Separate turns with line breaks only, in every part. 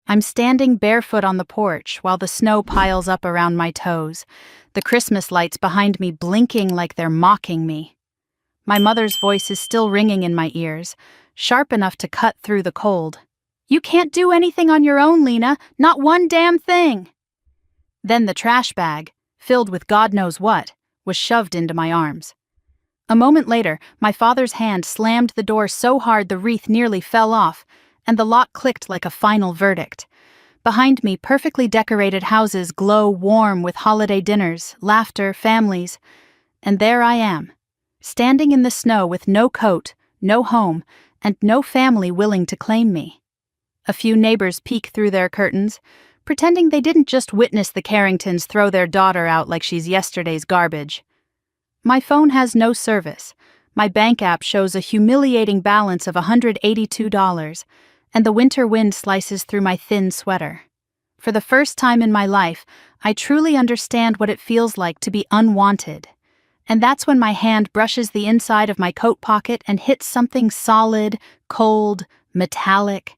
I'm standing barefoot on the porch while the snow piles up around my toes, the Christmas lights behind me blinking like they're mocking me. My mother's voice is still ringing in my ears, sharp enough to cut through the cold. "You can't do anything on your own, Lena, not one damn thing!" Then the trash bag, filled with God knows what, was shoved into my arms. A moment later, my father's hand slammed the door so hard the wreath nearly fell off, and the lock clicked like a final verdict. Behind me, perfectly decorated houses glow warm with holiday dinners, laughter, families, and there I am, standing in the snow with no coat, no home, and no family willing to claim me. A few neighbors peek through their curtains, pretending they didn't just witness the Carringtons throw their daughter out like she's yesterday's garbage. My phone has no service. My bank app shows a humiliating balance of $182, and the winter wind slices through my thin sweater. For the first time in my life, I truly understand what it feels like to be unwanted. And that's when my hand brushes the inside of my coat pocket and hits something solid, cold, metallic.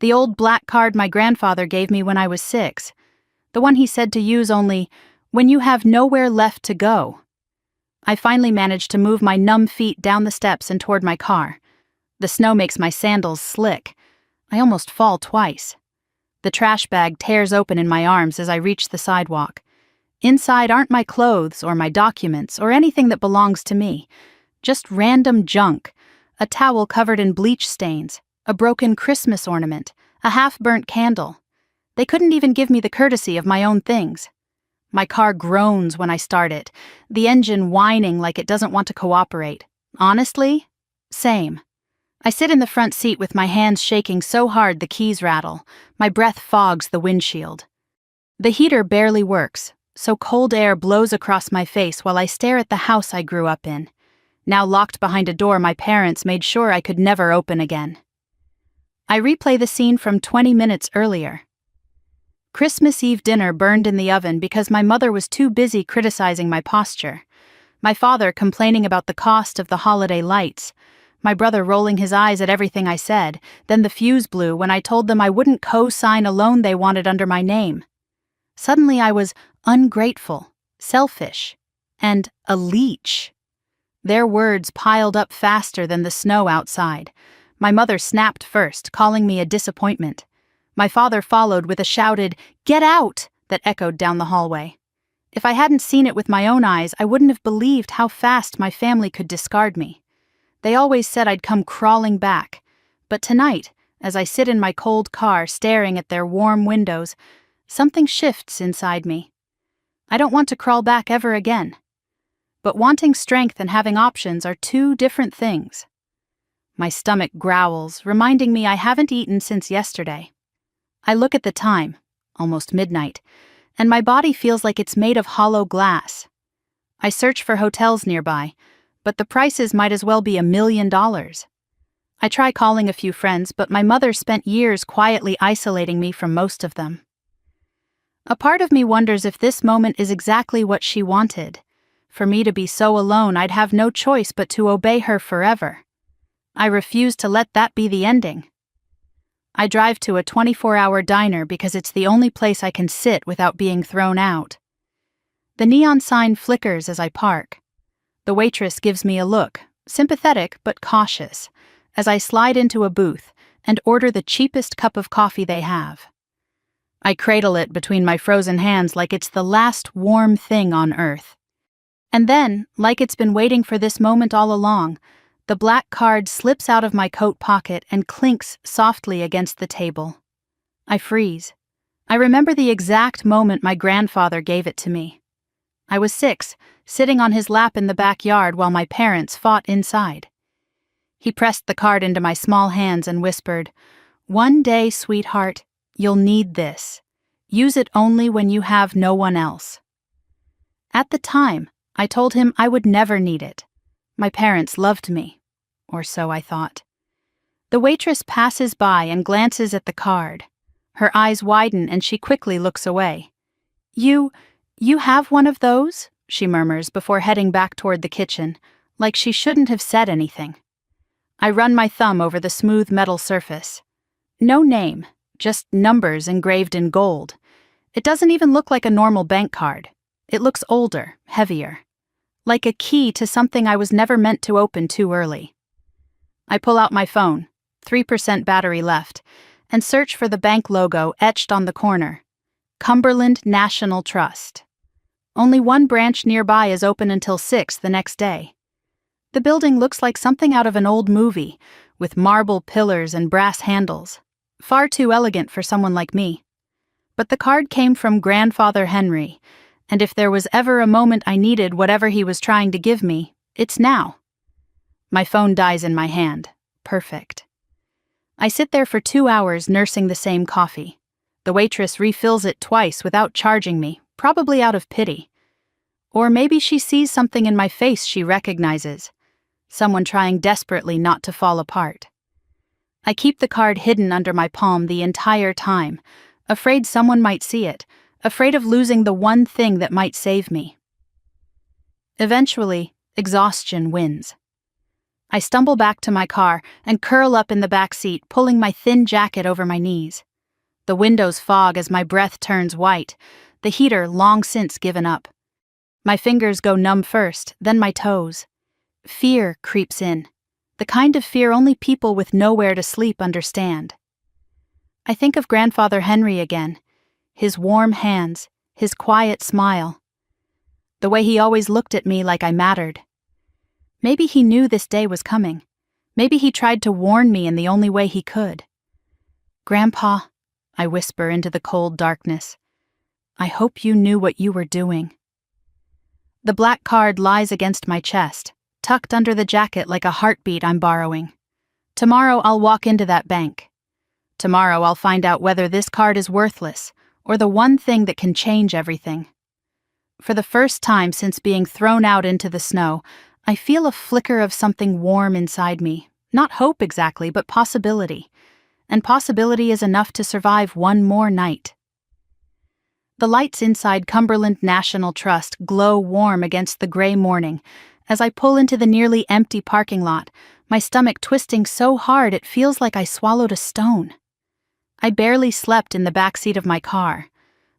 The old black card my grandfather gave me when I was 6. The one he said to use only when you have nowhere left to go. I finally managed to move my numb feet down the steps and toward my car. The snow makes my sandals slick. I almost fall twice. The trash bag tears open in my arms as I reach the sidewalk. Inside aren't my clothes or my documents or anything that belongs to me. Just random junk. A towel covered in bleach stains, a broken Christmas ornament, a half-burnt candle. They couldn't even give me the courtesy of my own things. My car groans when I start it, the engine whining like it doesn't want to cooperate. Honestly, same. I sit in the front seat with my hands shaking so hard the keys rattle. My breath fogs the windshield. The heater barely works, so cold air blows across my face while I stare at the house I grew up in. Now locked behind a door my parents made sure I could never open again. I replay the scene from 20 minutes earlier. Christmas Eve dinner burned in the oven because my mother was too busy criticizing my posture. My father complaining about the cost of the holiday lights. My brother rolling his eyes at everything I said, then the fuse blew when I told them I wouldn't co-sign a loan they wanted under my name. Suddenly I was ungrateful, selfish, and a leech. Their words piled up faster than the snow outside. My mother snapped first, calling me a disappointment. My father followed with a shouted, "Get out!" that echoed down the hallway. If I hadn't seen it with my own eyes, I wouldn't have believed how fast my family could discard me. They always said I'd come crawling back, but tonight, as I sit in my cold car staring at their warm windows, something shifts inside me. I don't want to crawl back ever again. But wanting strength and having options are two different things. My stomach growls, reminding me I haven't eaten since yesterday. I look at the time, almost midnight, and my body feels like it's made of hollow glass. I search for hotels nearby, but the prices might as well be $1 million. I try calling a few friends, but my mother spent years quietly isolating me from most of them. A part of me wonders if this moment is exactly what she wanted. For me to be so alone, I'd have no choice but to obey her forever. I refuse to let that be the ending. I drive to a 24-hour diner because it's the only place I can sit without being thrown out. The neon sign flickers as I park. The waitress gives me a look, sympathetic but cautious, as I slide into a booth and order the cheapest cup of coffee they have. I cradle it between my frozen hands like it's the last warm thing on earth. And then, like it's been waiting for this moment all along, the black card slips out of my coat pocket and clinks softly against the table. I freeze. I remember the exact moment my grandfather gave it to me. I was 6, sitting on his lap in the backyard while my parents fought inside. He pressed the card into my small hands and whispered, "One day, sweetheart, you'll need this. Use it only when you have no one else." At the time, I told him I would never need it. My parents loved me, or so I thought. The waitress passes by and glances at the card. Her eyes widen and she quickly looks away. You have one of those?" she murmurs before heading back toward the kitchen, like she shouldn't have said anything. I run my thumb over the smooth metal surface. No name, just numbers engraved in gold. It doesn't even look like a normal bank card. It looks older, heavier. Like a key to something I was never meant to open too early. I pull out my phone, 3% battery left, and search for the bank logo etched on the corner. Cumberland National Trust. Only one branch nearby is open until 6 the next day. The building looks like something out of an old movie, with marble pillars and brass handles. Far too elegant for someone like me. But the card came from Grandfather Henry, and if there was ever a moment I needed whatever he was trying to give me, it's now. My phone dies in my hand. Perfect. I sit there for 2 hours nursing the same coffee. The waitress refills it twice without charging me, probably out of pity. Or maybe she sees something in my face she recognizes. Someone trying desperately not to fall apart. I keep the card hidden under my palm the entire time, afraid someone might see it, afraid of losing the one thing that might save me. Eventually, exhaustion wins. I stumble back to my car and curl up in the back seat, pulling my thin jacket over my knees. The windows fog as my breath turns white, the heater long since given up. My fingers go numb first, then my toes. Fear creeps in, the kind of fear only people with nowhere to sleep understand. I think of Grandfather Henry again, his warm hands, his quiet smile. The way he always looked at me like I mattered. Maybe he knew this day was coming. Maybe he tried to warn me in the only way he could. "Grandpa," I whisper into the cold darkness, "I hope you knew what you were doing." The black card lies against my chest, tucked under the jacket like a heartbeat I'm borrowing. Tomorrow I'll walk into that bank. Tomorrow I'll find out whether this card is worthless, or the one thing that can change everything. For the first time since being thrown out into the snow, I feel a flicker of something warm inside me. Not hope exactly, but possibility. And possibility is enough to survive one more night. The lights inside Cumberland National Trust glow warm against the gray morning. As I pull into the nearly empty parking lot, my stomach twisting so hard it feels like I swallowed a stone. I barely slept in the backseat of my car.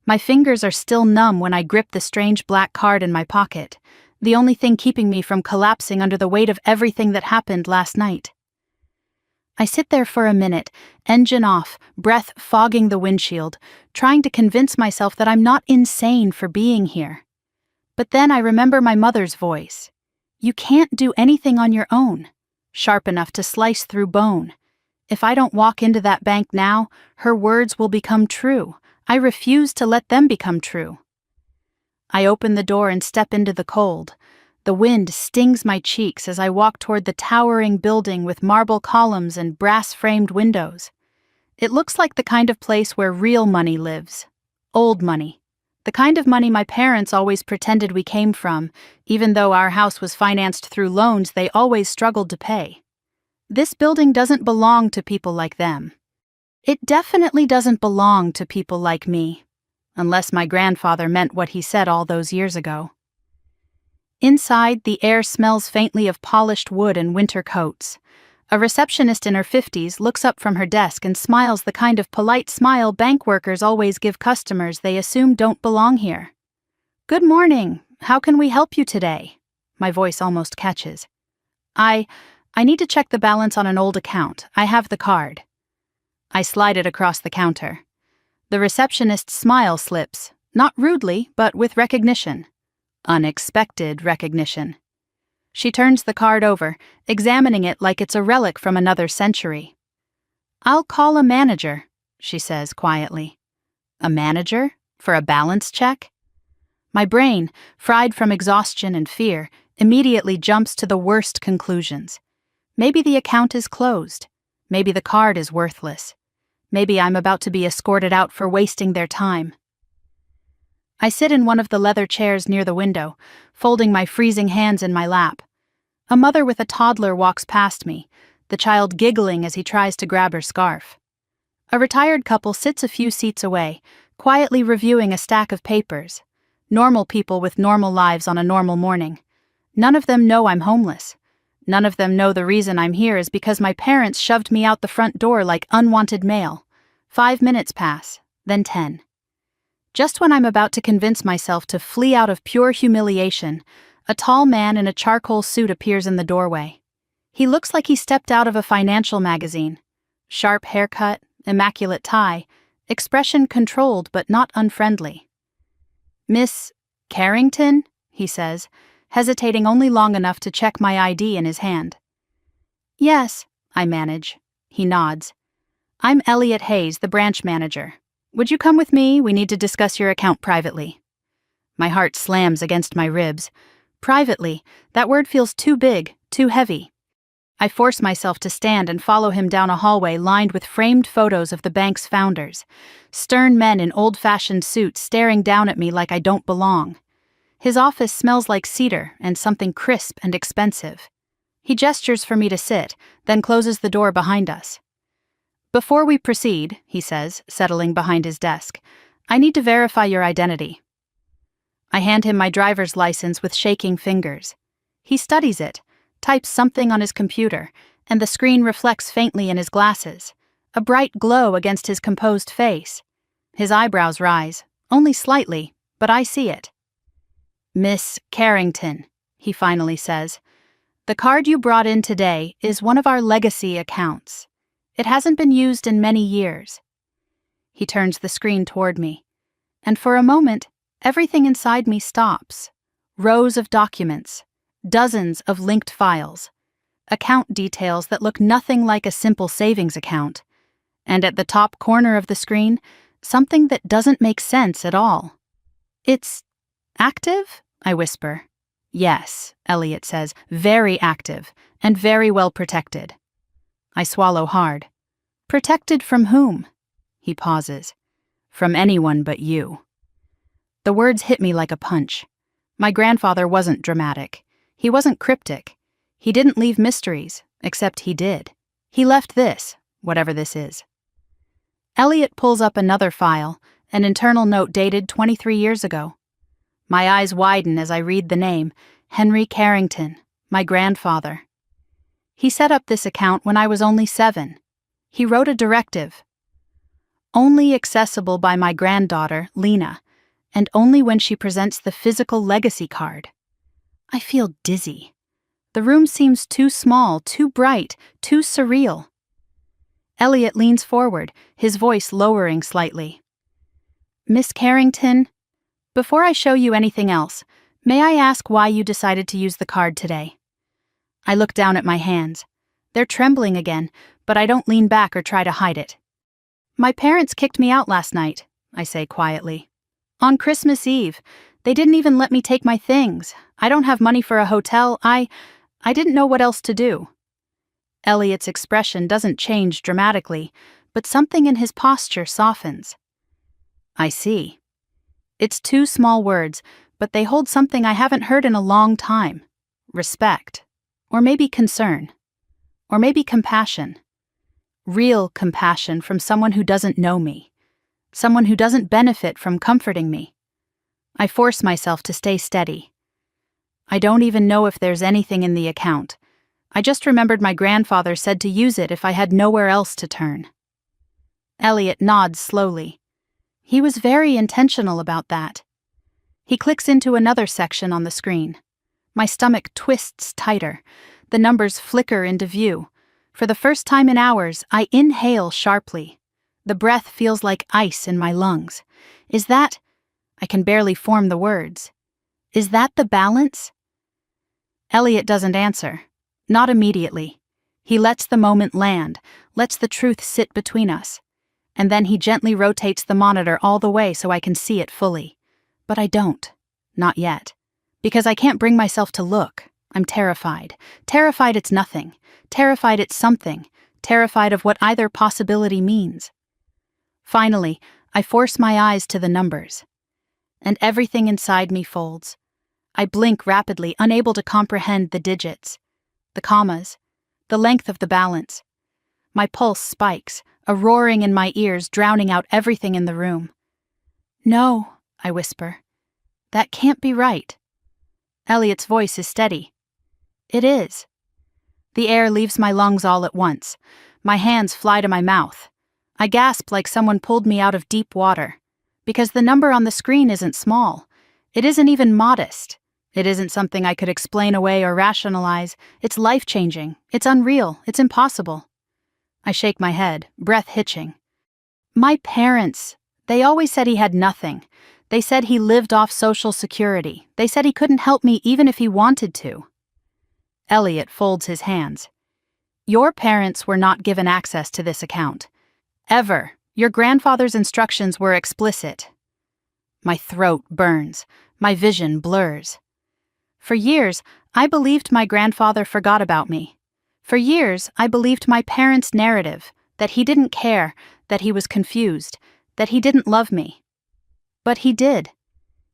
My fingers are still numb when I grip the strange black card in my pocket, the only thing keeping me from collapsing under the weight of everything that happened last night. I sit there for a minute, engine off, breath fogging the windshield, trying to convince myself that I'm not insane for being here. But then I remember my mother's voice. "You can't do anything on your own," sharp enough to slice through bone. If I don't walk into that bank now, her words will become true. I refuse to let them become true. I open the door and step into the cold. The wind stings my cheeks as I walk toward the towering building with marble columns and brass-framed windows. It looks like the kind of place where real money lives. Old money. The kind of money my parents always pretended we came from, even though our house was financed through loans they always struggled to pay. This building doesn't belong to people like them. It definitely doesn't belong to people like me. Unless my grandfather meant what he said all those years ago. Inside, the air smells faintly of polished wood and winter coats. A receptionist in her 50s looks up from her desk and smiles the kind of polite smile bank workers always give customers they assume don't belong here. "Good morning. How can we help you today?" My voice almost catches. I need to check the balance on an old account. I have the card." I slide it across the counter. The receptionist's smile slips, not rudely, but with recognition. Unexpected recognition. She turns the card over, examining it like it's a relic from another century. "I'll call a manager," she says quietly. A manager? For a balance check? My brain, fried from exhaustion and fear, immediately jumps to the worst conclusions. Maybe the account is closed. Maybe the card is worthless. Maybe I'm about to be escorted out for wasting their time. I sit in one of the leather chairs near the window, folding my freezing hands in my lap. A mother with a toddler walks past me, the child giggling as he tries to grab her scarf. A retired couple sits a few seats away, quietly reviewing a stack of papers. Normal people with normal lives on a normal morning. None of them know I'm homeless. None of them know the reason I'm here is because my parents shoved me out the front door like unwanted mail. 5 minutes pass, then 10. Just when I'm about to convince myself to flee out of pure humiliation, a tall man in a charcoal suit appears in the doorway. He looks like he stepped out of a financial magazine. Sharp haircut, immaculate tie, expression controlled but not unfriendly. "Miss Carrington?" he says, hesitating only long enough to check my ID in his hand. "Yes," I manage. He nods. "I'm Elliot Hayes, the branch manager. Would you come with me? We need to discuss your account privately." My heart slams against my ribs. Privately, that word feels too big, too heavy. I force myself to stand and follow him down a hallway lined with framed photos of the bank's founders, stern men in old-fashioned suits staring down at me like I don't belong. His office smells like cedar and something crisp and expensive. He gestures for me to sit, then closes the door behind us. "Before we proceed," he says, settling behind his desk, "I need to verify your identity." I hand him my driver's license with shaking fingers. He studies it, types something on his computer, and the screen reflects faintly in his glasses, a bright glow against his composed face. His eyebrows rise, only slightly, but I see it. "Miss Carrington," he finally says, "the card you brought in today is one of our legacy accounts. It hasn't been used in many years." He turns the screen toward me, and for a moment, everything inside me stops. Rows of documents, dozens of linked files, account details that look nothing like a simple savings account, and at the top corner of the screen, something that doesn't make sense at all. "It's active?" I whisper. "Yes," Elliot says, "very active, and very well protected." I swallow hard. "Protected from whom?" He pauses. "From anyone but you." The words hit me like a punch. My grandfather wasn't dramatic. He wasn't cryptic. He didn't leave mysteries, except he did. He left this, whatever this is. Elliot pulls up another file, an internal note dated 23 years ago. My eyes widen as I read the name, Henry Carrington, my grandfather. He set up this account when I was only 7. He wrote a directive. "Only accessible by my granddaughter, Lena, and only when she presents the physical legacy card." I feel dizzy. The room seems too small, too bright, too surreal. Elliot leans forward, his voice lowering slightly. "Miss Carrington, before I show you anything else, may I ask why you decided to use the card today?" I look down at my hands. They're trembling again, but I don't lean back or try to hide it. "My parents kicked me out last night," I say quietly. "On Christmas Eve. They didn't even let me take my things. I don't have money for a hotel. I didn't know what else to do." Elliot's expression doesn't change dramatically, but something in his posture softens. "I see." It's 2 small words, but they hold something I haven't heard in a long time. Respect. Or maybe concern. Or maybe compassion. Real compassion from someone who doesn't know me. Someone who doesn't benefit from comforting me. I force myself to stay steady. "I don't even know if there's anything in the account. I just remembered my grandfather said to use it if I had nowhere else to turn." Elliot nods slowly. He was very intentional about that. He clicks into another section on the screen. My stomach twists tighter. The numbers flicker into view. For the first time in hours, I inhale sharply. The breath feels like ice in my lungs. Is that... I can barely form the words. Is that the balance? Elliot doesn't answer. Not immediately. He lets the moment land, lets the truth sit between us. And then he gently rotates the monitor all the way so I can see it fully. But I don't. Not yet. Because I can't bring myself to look. I'm terrified. Terrified it's nothing. Terrified it's something. Terrified of what either possibility means. Finally, I force my eyes to the numbers. And everything inside me folds. I blink rapidly, unable to comprehend the digits, the commas, the length of the balance. My pulse spikes, a roaring in my ears drowning out everything in the room. "No," I whisper. "That can't be right." Elliot's voice is steady. "It is." The air leaves my lungs all at once. My hands fly to my mouth. I gasp like someone pulled me out of deep water. Because the number on the screen isn't small. It isn't even modest. It isn't something I could explain away or rationalize. It's life-changing. It's unreal. It's impossible. I shake my head, breath hitching. My parents, they always said he had nothing. They said he lived off Social Security. They said he couldn't help me even if he wanted to. Elliot folds his hands. Your parents were not given access to this account. Ever. Your grandfather's instructions were explicit. My throat burns. My vision blurs. For years, I believed my grandfather forgot about me. For years, I believed my parents' narrative, that he didn't care, that he was confused, that he didn't love me. But he did.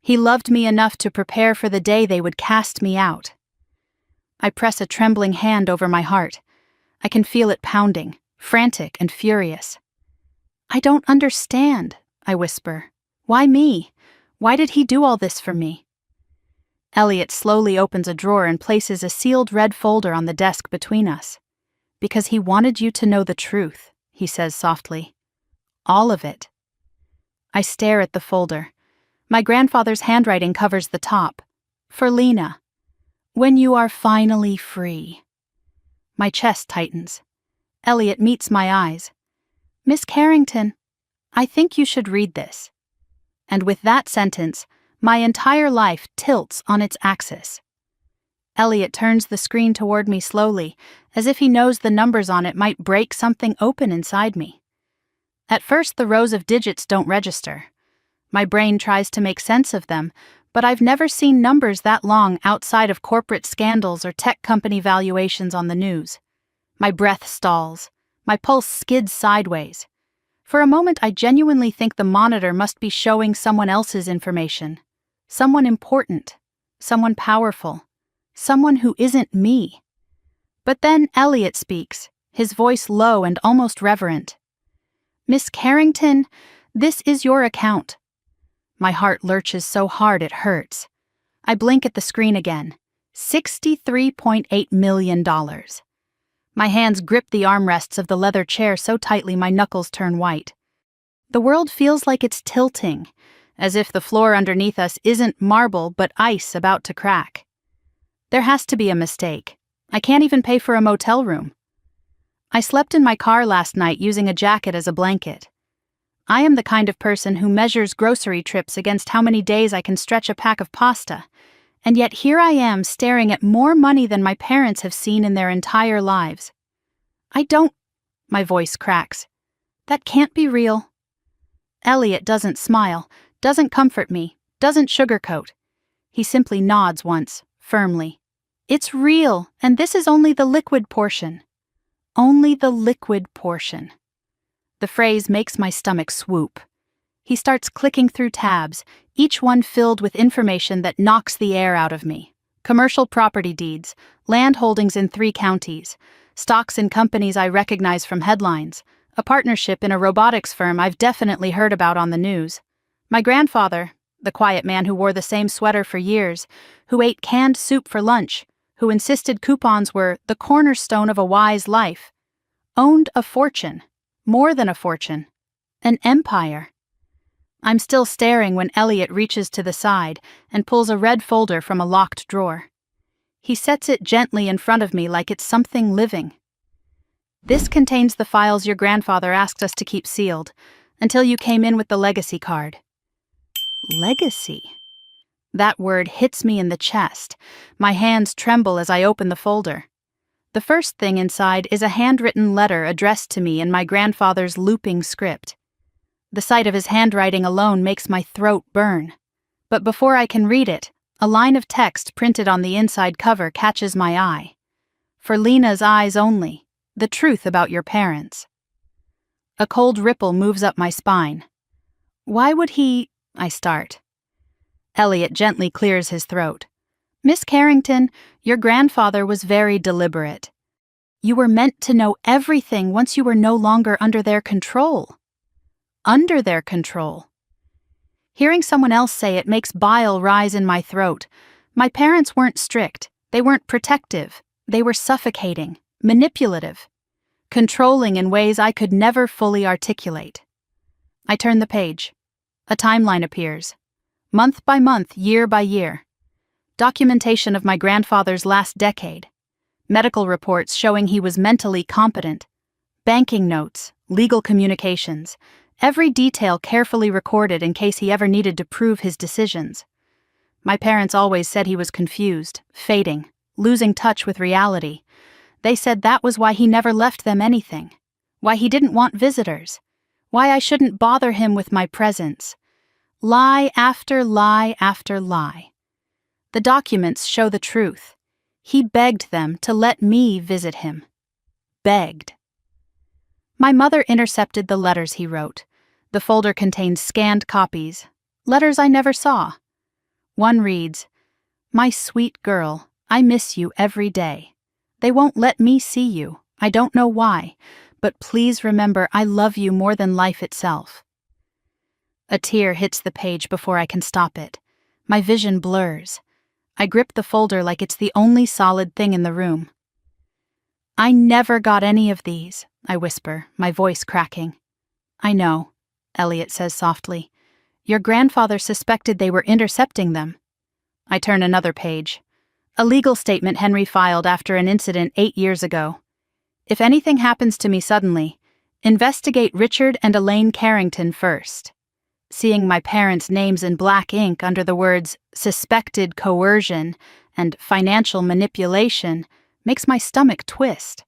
He loved me enough to prepare for the day they would cast me out. I press a trembling hand over my heart. I can feel it pounding, frantic and furious. I don't understand, I whisper. Why me? Why did he do all this for me? Elliot slowly opens a drawer and places a sealed red folder on the desk between us. Because he wanted you to know the truth, he says softly. All of it. I stare at the folder. My grandfather's handwriting covers the top. For Lena. When you are finally free. My chest tightens. Elliot meets my eyes. Miss Carrington, I think you should read this. And with that sentence, my entire life tilts on its axis. Elliot turns the screen toward me slowly, as if he knows the numbers on it might break something open inside me. At first, the rows of digits don't register. My brain tries to make sense of them, but I've never seen numbers that long outside of corporate scandals or tech company valuations on the news. My breath stalls. My pulse skids sideways. For a moment, I genuinely think the monitor must be showing someone else's information. Someone important. Someone powerful. Someone who isn't me. But then Elliot speaks, his voice low and almost reverent. Miss Carrington, this is your account. My heart lurches so hard it hurts. I blink at the screen again. $63.8 million. My hands grip the armrests of the leather chair so tightly my knuckles turn white. The world feels like it's tilting, as if the floor underneath us isn't marble but ice about to crack. There has to be a mistake. I can't even pay for a motel room. I slept in my car last night using a jacket as a blanket. I am the kind of person who measures grocery trips against how many days I can stretch a pack of pasta, and yet here I am staring at more money than my parents have seen in their entire lives. My voice cracks. That can't be real. Elliot doesn't smile, doesn't comfort me, doesn't sugarcoat. He simply nods once, firmly. It's real, and this is only the liquid portion. Only the liquid portion. The phrase makes my stomach swoop. He starts clicking through tabs, each one filled with information that knocks the air out of me. Commercial property deeds, land holdings in 3 counties, stocks in companies I recognize from headlines, a partnership in a robotics firm I've definitely heard about on the news. My grandfather, the quiet man who wore the same sweater for years, who ate canned soup for lunch, who insisted coupons were the cornerstone of a wise life, owned a fortune, more than a fortune, an empire. I'm still staring when Elliot reaches to the side and pulls a red folder from a locked drawer. He sets it gently in front of me like it's something living. This contains the files your grandfather asked us to keep sealed, until you came in with the legacy card. Legacy? That word hits me in the chest. My hands tremble as I open the folder. The first thing inside is a handwritten letter addressed to me in my grandfather's looping script. The sight of his handwriting alone makes my throat burn. But before I can read it, a line of text printed on the inside cover catches my eye. For Lena's eyes only, the truth about your parents. A cold ripple moves up my spine. Why would he... I start. Elliot gently clears his throat. Miss Carrington, your grandfather was very deliberate. You were meant to know everything once you were no longer under their control. Under their control. Hearing someone else say it makes bile rise in my throat. My parents weren't strict. They weren't protective. They were suffocating, manipulative. controlling in ways I could never fully articulate. I turn the page. A timeline appears. Month by month, year by year. Documentation of my grandfather's last decade. Medical reports showing he was mentally competent. Banking notes, legal communications. Every detail carefully recorded in case he ever needed to prove his decisions. My parents always said he was confused, fading, losing touch with reality. They said that was why he never left them anything. Why he didn't want visitors. Why I shouldn't bother him with my presence. Lie after lie after lie. The documents show the truth. He begged them to let me visit him. Begged. My mother intercepted the letters he wrote. The folder contained scanned copies. Letters I never saw. One reads, "My sweet girl, I miss you every day. They won't let me see you. I don't know why, but please remember I love you more than life itself." A tear hits the page before I can stop it. My vision blurs. I grip the folder like it's the only solid thing in the room. "I never got any of these," I whisper, my voice cracking. "I know," Elliot says softly. "Your grandfather suspected they were intercepting them." I turn another page. A legal statement Henry filed after an incident 8 years ago. "If anything happens to me suddenly, investigate Richard and Elaine Carrington first." Seeing my parents' names in black ink under the words "suspected coercion" and "financial manipulation" makes my stomach twist.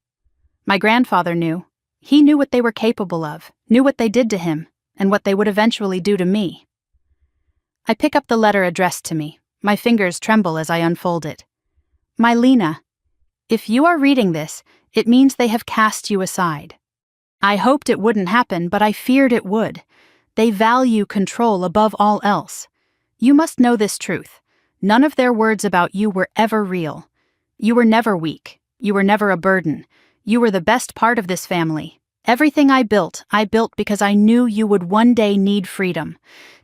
My grandfather knew. He knew what they were capable of, knew what they did to him, and what they would eventually do to me. I pick up the letter addressed to me. My fingers tremble as I unfold it. "My Lena, if you are reading this, it means they have cast you aside. I hoped it wouldn't happen, but I feared it would. They value control above all else. You must know this truth. None of their words about you were ever real. You were never weak. You were never a burden. You were the best part of this family. Everything I built because I knew you would one day need freedom.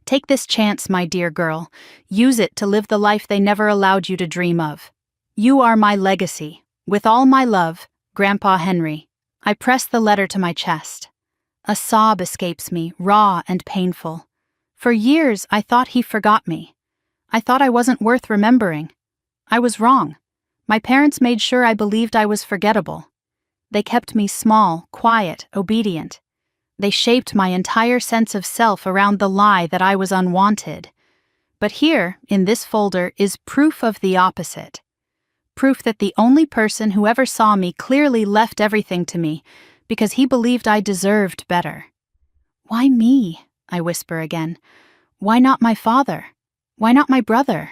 Take this chance, my dear girl. Use it to live the life they never allowed you to dream of. You are my legacy. With all my love, Grandpa Henry." I press the letter to my chest. A sob escapes me, raw and painful. For years, I thought he forgot me. I thought I wasn't worth remembering. I was wrong. My parents made sure I believed I was forgettable. They kept me small, quiet, obedient. They shaped my entire sense of self around the lie that I was unwanted. But here, in this folder, is proof of the opposite. Proof that the only person who ever saw me clearly left everything to me because he believed I deserved better. "Why me?" I whisper again. "Why not my father? Why not my brother?"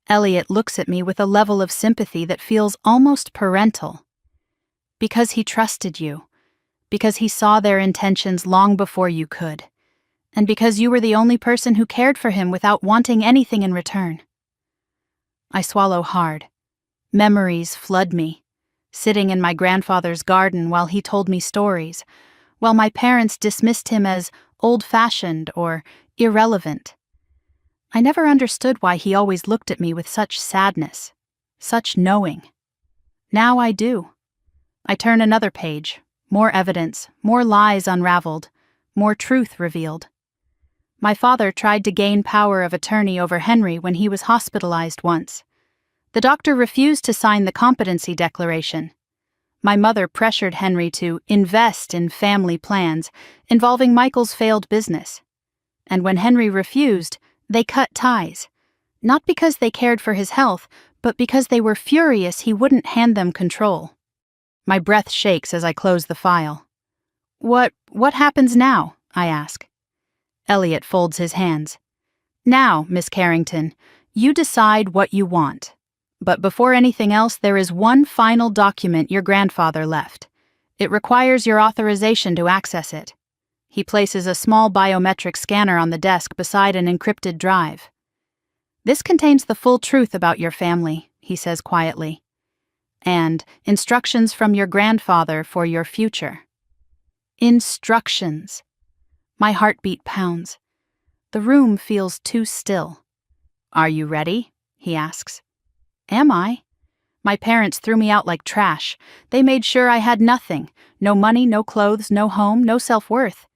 Elliot looks at me with a level of sympathy that feels almost parental. "Because he trusted you. Because he saw their intentions long before you could. And because you were the only person who cared for him without wanting anything in return." I swallow hard. Memories flood me. Sitting in my grandfather's garden while he told me stories, while my parents dismissed him as old-fashioned or irrelevant. I never understood why he always looked at me with such sadness, such knowing. Now I do. I turn another page, more evidence, more lies unraveled, more truth revealed. My father tried to gain power of attorney over Henry when he was hospitalized once. The doctor refused to sign the competency declaration. My mother pressured Henry to invest in family plans involving Michael's failed business. And when Henry refused, they cut ties. Not because they cared for his health, but because they were furious he wouldn't hand them control. My breath shakes as I close the file. What happens now?" I ask. Elliot folds his hands. "Now, Miss Carrington, you decide what you want. But before anything else, there is one final document your grandfather left. It requires your authorization to access it." He places a small biometric scanner on the desk beside an encrypted drive. "This contains the full truth about your family," he says quietly. "And instructions from your grandfather for your future." Instructions. My heartbeat pounds. The room feels too still. "Are you ready?" he asks. Am I? My parents threw me out like trash. They made sure I had nothing. No money, no clothes, no home, no self-worth.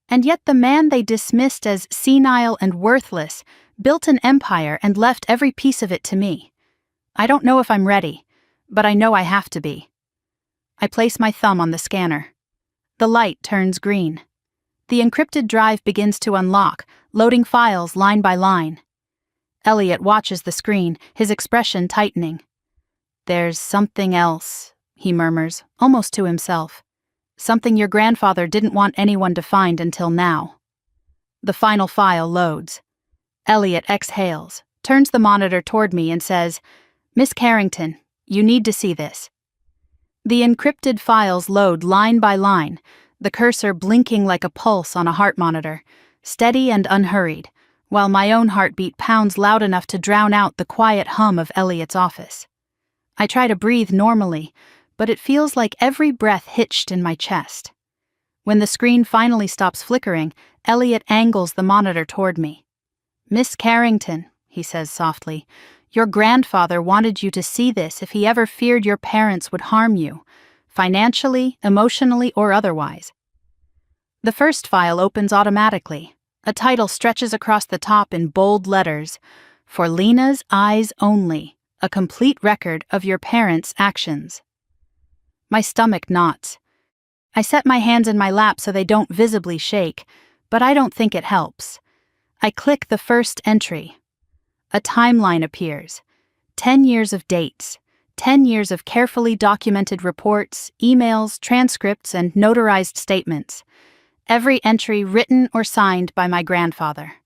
And yet the man they dismissed as senile and worthless built an empire and left every piece of it to me. I don't know if I'm ready, but I know I have to be. I place my thumb on the scanner. The light turns green. The encrypted drive begins to unlock, loading files line by line. Elliot watches the screen, his expression tightening. "There's something else," he murmurs, almost to himself. "Something your grandfather didn't want anyone to find until now." The final file loads. Elliot exhales, turns the monitor toward me and says, "Miss Carrington, you need to see this." The encrypted files load line by line, the cursor blinking like a pulse on a heart monitor, steady and unhurried, while my own heartbeat pounds loud enough to drown out the quiet hum of Elliot's office. I try to breathe normally, but it feels like every breath hitched in my chest. When the screen finally stops flickering, Elliot angles the monitor toward me. "Miss Carrington," he says softly, "your grandfather wanted you to see this if he ever feared your parents would harm you, financially, emotionally, or otherwise." The first file opens automatically. A title stretches across the top in bold letters, "For Lena's Eyes Only, a complete record of your parents' actions." My stomach knots. I set my hands in my lap so they don't visibly shake, but I don't think it helps. I click the first entry. A timeline appears. 10 years of dates. 10 years of carefully documented reports, emails, transcripts, and notarized statements. Every entry written or signed by my grandfather.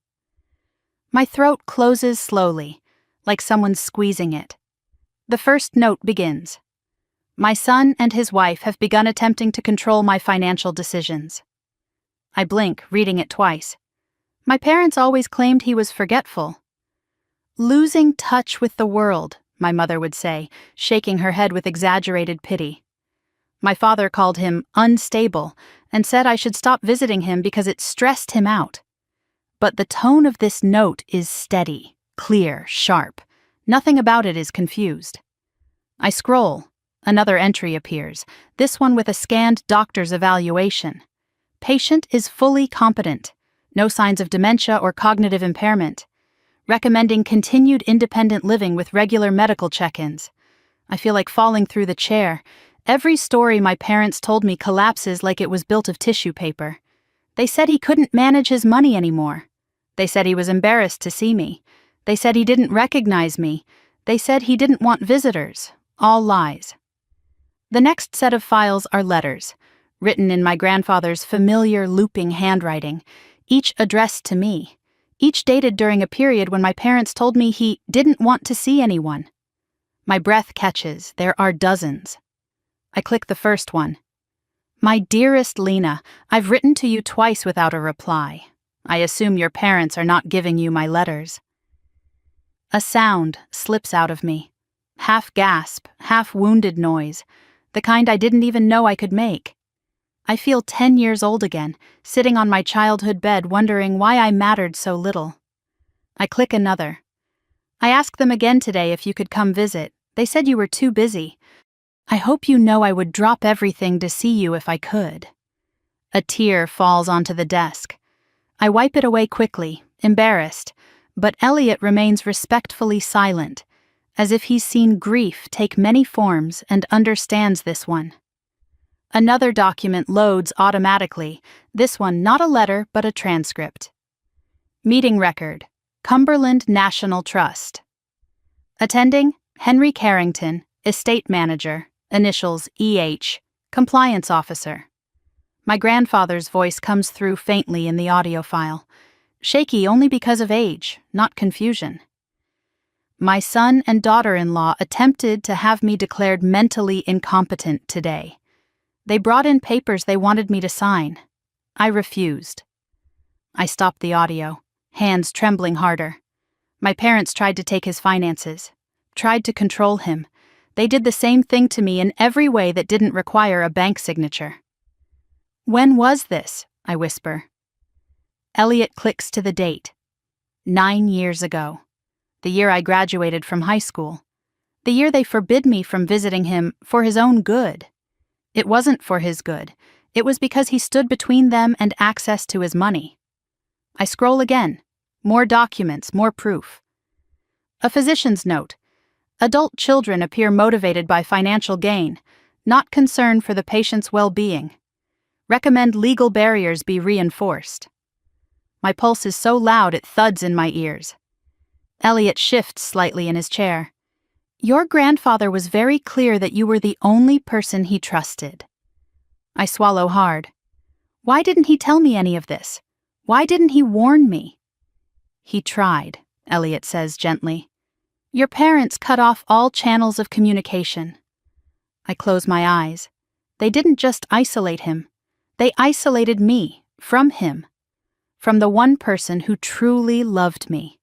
My throat closes slowly, like someone's squeezing it. The first note begins. "My son and his wife have begun attempting to control my financial decisions." I blink, reading it twice. My parents always claimed he was forgetful. "Losing touch with the world," my mother would say, shaking her head with exaggerated pity. My father called him unstable and said I should stop visiting him because it stressed him out. But the tone of this note is steady, clear, sharp. Nothing about it is confused. I scroll. Another entry appears, this one with a scanned doctor's evaluation. Patient is fully competent. No signs of dementia or cognitive impairment. Recommending continued independent living with regular medical check-ins. I feel like falling through the chair. Every story my parents told me collapses like it was built of tissue paper. They said he couldn't manage his money anymore. They said he was embarrassed to see me. They said he didn't recognize me. They said he didn't want visitors. All lies. The next set of files are letters, written in my grandfather's familiar looping handwriting, each addressed to me, each dated during a period when my parents told me he didn't want to see anyone. My breath catches. There are dozens. I click the first one. "My dearest Lena, I've written to you twice without a reply. I assume your parents are not giving you my letters." A sound slips out of me. Half gasp, half wounded noise, the kind I didn't even know I could make. I feel 10 years old again, sitting on my childhood bed wondering why I mattered so little. I click another. "I asked them again today if you could come visit. They said you were too busy. I hope you know I would drop everything to see you if I could." A tear falls onto the desk. I wipe it away quickly, embarrassed, but Elliot remains respectfully silent, as if he's seen grief take many forms and understands this one. Another document loads automatically, this one not a letter but a transcript. Meeting record, Cumberland National Trust. Attending, Henry Carrington, Estate Manager, initials EH, Compliance Officer. My grandfather's voice comes through faintly in the audio file, shaky only because of age, not confusion. "My son and daughter-in-law attempted to have me declared mentally incompetent today. They brought in papers they wanted me to sign. I refused." I stopped the audio, hands trembling harder. My parents tried to take his finances, tried to control him. They did the same thing to me in every way that didn't require a bank signature. "When was this?" I whisper. Elliot clicks to the date. 9 years ago. The year I graduated from high school. The year they forbid me from visiting him for his own good. It wasn't for his good. It was because he stood between them and access to his money. I scroll again. More documents, more proof. A physician's note. Adult children appear motivated by financial gain, not concern for the patient's well-being. Recommend legal barriers be reinforced. My pulse is so loud it thuds in my ears. Elliot shifts slightly in his chair. Your grandfather was very clear that you were the only person he trusted. I swallow hard. Why didn't he tell me any of this? Why didn't he warn me? He tried, Elliot says gently. Your parents cut off all channels of communication. I close my eyes. They didn't just isolate him. They isolated me from him, from the one person who truly loved me.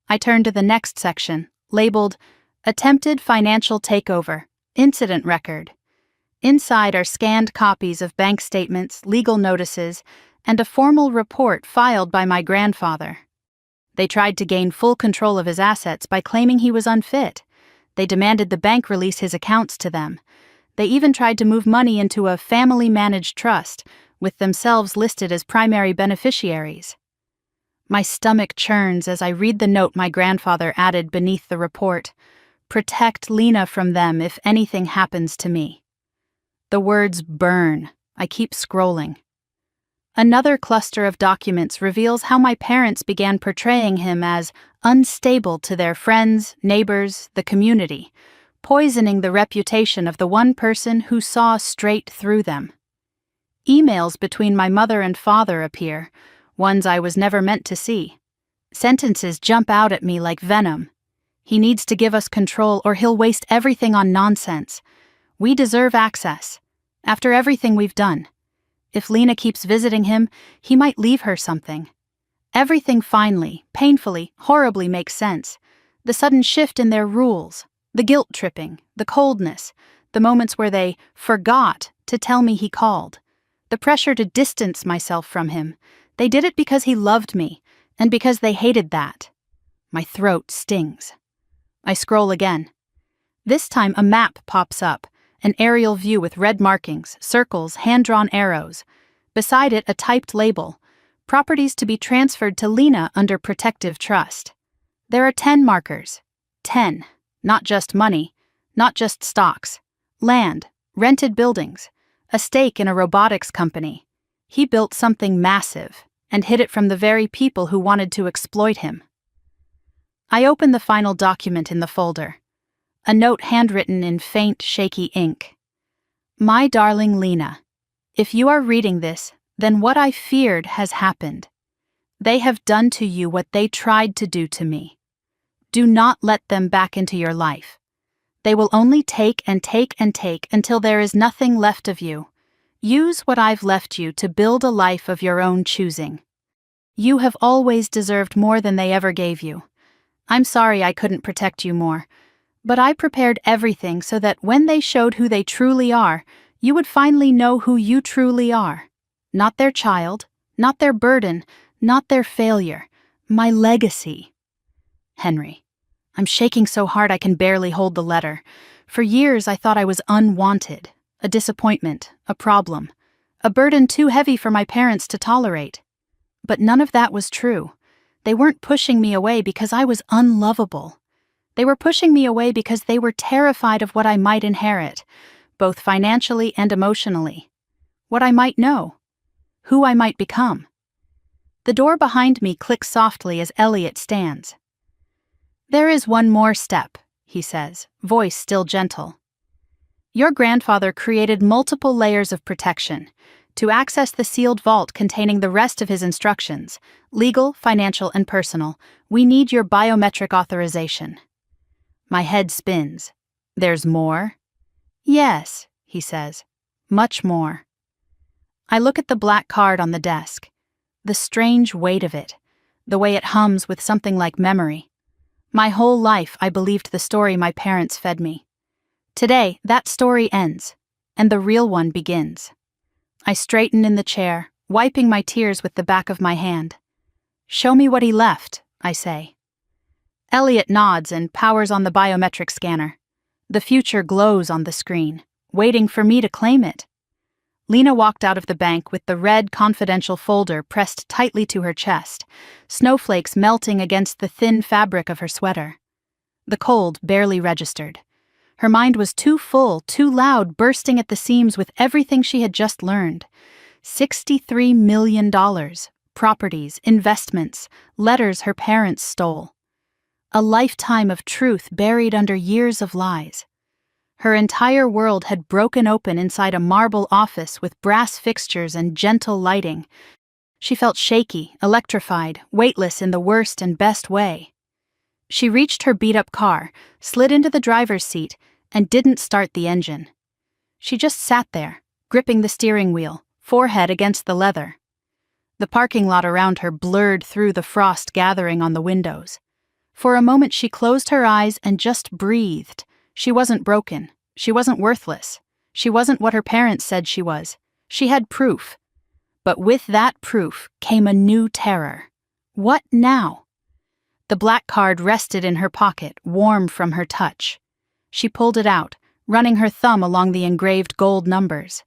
I turn to the next section, labeled Attempted Financial Takeover, Incident Record. Inside are scanned copies of bank statements, legal notices, and a formal report filed by my grandfather. They tried to gain full control of his assets by claiming he was unfit. They demanded the bank release his accounts to them. They even tried to move money into a family-managed trust, with themselves listed as primary beneficiaries. My stomach churns as I read the note my grandfather added beneath the report. Protect Lena from them if anything happens to me. The words burn. I keep scrolling. Another cluster of documents reveals how my parents began portraying him as unstable to their friends, neighbors, the community, poisoning the reputation of the one person who saw straight through them. Emails between my mother and father appear, ones I was never meant to see. Sentences jump out at me like venom. He needs to give us control or he'll waste everything on nonsense. We deserve access. After everything we've done. If Lena keeps visiting him, he might leave her something. Everything finally, painfully, horribly makes sense. The sudden shift in their rules, the guilt-tripping, the coldness, the moments where they forgot to tell me he called, the pressure to distance myself from him. They did it because he loved me, and because they hated that. My throat stings. I scroll again. This time a map pops up. An aerial view with red markings, circles, hand-drawn arrows. Beside it, a typed label, properties to be transferred to Lena under protective trust. There are 10 markers. 10. Not just money, not just stocks. Land, rented buildings, a stake in a robotics company. He built something massive and hid it from the very people who wanted to exploit him. I open the final document in the folder. A note handwritten in faint, shaky ink. My darling Lena, if you are reading this, then what I feared has happened. They have done to you what they tried to do to me. Do not let them back into your life. They will only take and take and take until there is nothing left of you. Use what I've left you to build a life of your own choosing. You have always deserved more than they ever gave you. I'm sorry I couldn't protect you more. But I prepared everything so that when they showed who they truly are, you would finally know who you truly are. Not their child, not their burden, not their failure. My legacy. Henry. I'm shaking so hard I can barely hold the letter. For years I thought I was unwanted, a disappointment, a problem, a burden too heavy for my parents to tolerate. But none of that was true. They weren't pushing me away because I was unlovable. They were pushing me away because they were terrified of what I might inherit, both financially and emotionally. What I might know. Who I might become. The door behind me clicks softly as Elliot stands. There is one more step, he says, voice still gentle. Your grandfather created multiple layers of protection. To access the sealed vault containing the rest of his instructions, legal, financial, and personal, we need your biometric authorization. My head spins. There's more? Yes, he says. Much more. I look at the black card on the desk. The strange weight of it. The way it hums with something like memory. My whole life I believed the story my parents fed me. Today, that story ends, and the real one begins. I straighten in the chair, wiping my tears with the back of my hand. Show me what he left, I say. Elliot nods and powers on the biometric scanner. The future glows on the screen, waiting for me to claim it. Lena walked out of the bank with the red confidential folder pressed tightly to her chest, snowflakes melting against the thin fabric of her sweater. The cold barely registered. Her mind was too full, too loud, bursting at the seams with everything she had just learned. $63 million. Properties, investments, letters her parents stole. A lifetime of truth buried under years of lies. Her entire world had broken open inside a marble office with brass fixtures and gentle lighting. She felt shaky, electrified, weightless in the worst and best way. She reached her beat-up car, slid into the driver's seat, and didn't start the engine. She just sat there, gripping the steering wheel, forehead against the leather. The parking lot around her blurred through the frost gathering on the windows. For a moment she closed her eyes and just breathed. She wasn't broken. She wasn't worthless. She wasn't what her parents said she was. She had proof. But with that proof came a new terror. What now? The black card rested in her pocket, warm from her touch. She pulled it out, running her thumb along the engraved gold numbers.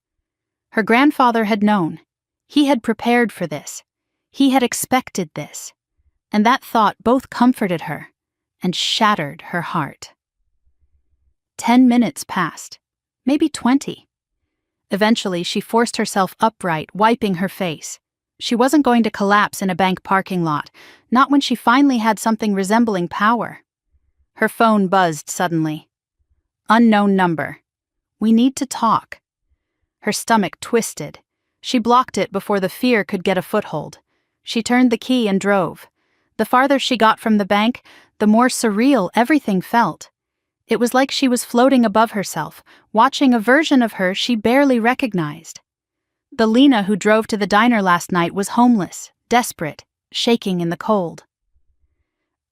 Her grandfather had known. He had prepared for this. He had expected this. And that thought both comforted her and shattered her heart. 10 minutes passed, maybe 20. Eventually, she forced herself upright, wiping her face. She wasn't going to collapse in a bank parking lot, not when she finally had something resembling power. Her phone buzzed suddenly. Unknown number. We need to talk. Her stomach twisted. She blocked it before the fear could get a foothold. She turned the key and drove. The farther she got from the bank, the more surreal everything felt. It was like she was floating above herself, watching a version of her she barely recognized. The Lena who drove to the diner last night was homeless, desperate, shaking in the cold.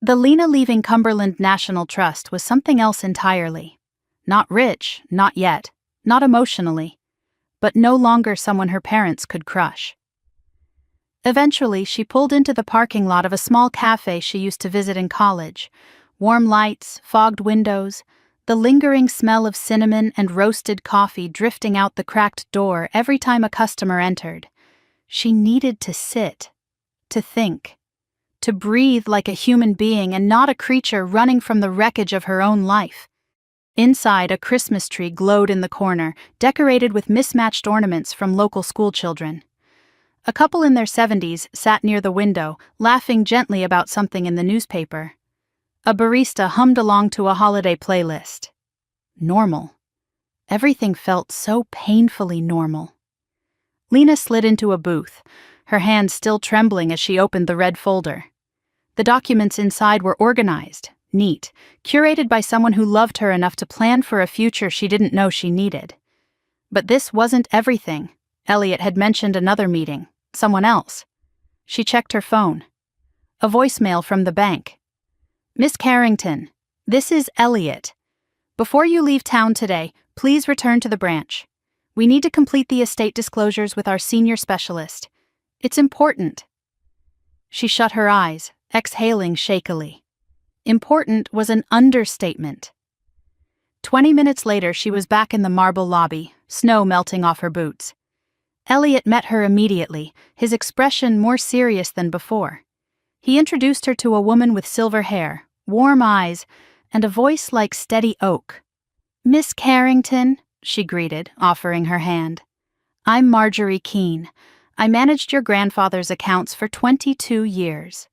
The Lena leaving Cumberland National Trust was something else entirely. Not rich, not yet, not emotionally, but no longer someone her parents could crush. Eventually, she pulled into the parking lot of a small cafe she used to visit in college. Warm lights, fogged windows, the lingering smell of cinnamon and roasted coffee drifting out the cracked door every time a customer entered. She needed to sit, to think, to breathe like a human being and not a creature running from the wreckage of her own life. Inside, a Christmas tree glowed in the corner, decorated with mismatched ornaments from local schoolchildren. A couple in their 70s sat near the window, laughing gently about something in the newspaper. A barista hummed along to a holiday playlist. Normal. Everything felt so painfully normal. Lena slid into a booth, her hands still trembling as she opened the red folder. The documents inside were organized, neat, curated by someone who loved her enough to plan for a future she didn't know she needed. But this wasn't everything. Elliot had mentioned another meeting, someone else. She checked her phone. A voicemail from the bank. Miss Carrington, this is Elliot. Before you leave town today, please return to the branch. We need to complete the estate disclosures with our senior specialist. It's important. She shut her eyes, exhaling shakily. Important was an understatement. 20 minutes later, she was back in the marble lobby, snow melting off her boots. Elliot met her immediately, his expression more serious than before. He introduced her to a woman with silver hair, warm eyes, and a voice like steady oak. Miss Carrington, she greeted, offering her hand. I'm Marjorie Keene. I managed your grandfather's accounts for 22 years.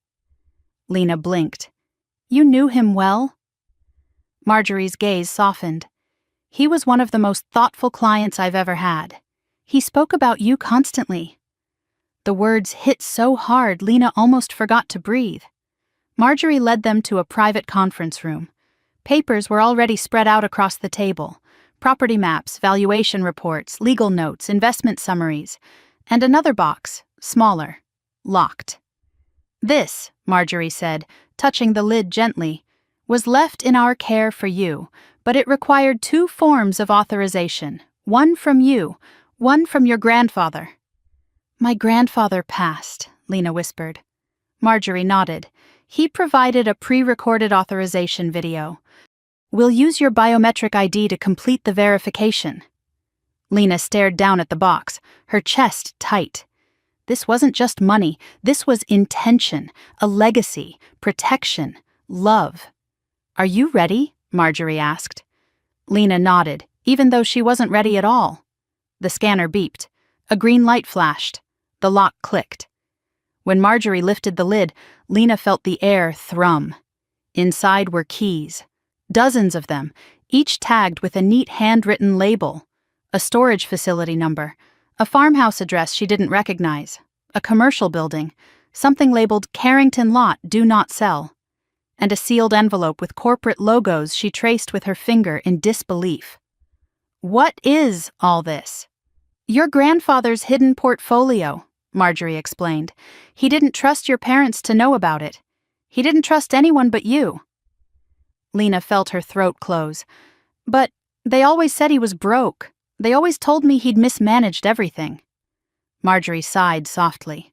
Lena blinked. You knew him well? Marjorie's gaze softened. He was one of the most thoughtful clients I've ever had. He spoke about you constantly. The words hit so hard Lena almost forgot to breathe. Marjorie led them to a private conference room. Papers were already spread out across the table. Property maps, valuation reports, legal notes, investment summaries, and another box, smaller, locked. This, Marjorie said, touching the lid gently, was left in our care for you, but it required 2 forms of authorization, one from you, one from your grandfather. My grandfather passed, Lena whispered. Marjorie nodded. He provided a pre-recorded authorization video. "We'll use your biometric ID to complete the verification." Lena stared down at the box, her chest tight. This wasn't just money, this was intention, a legacy, protection, love. "Are you ready?" Marjorie asked. Lena nodded, even though she wasn't ready at all. The scanner beeped. A green light flashed. The lock clicked. When Marjorie lifted the lid, Lena felt the air thrum. Inside were keys. Dozens of them, each tagged with a neat handwritten label. A storage facility number, a farmhouse address she didn't recognize, a commercial building, something labeled Carrington Lot Do Not Sell, and a sealed envelope with corporate logos she traced with her finger in disbelief. "What is all this?" "Your grandfather's hidden portfolio," Marjorie explained. "He didn't trust your parents to know about it. He didn't trust anyone but you." Lena felt her throat close. "But they always said he was broke. They always told me he'd mismanaged everything." Marjorie sighed softly.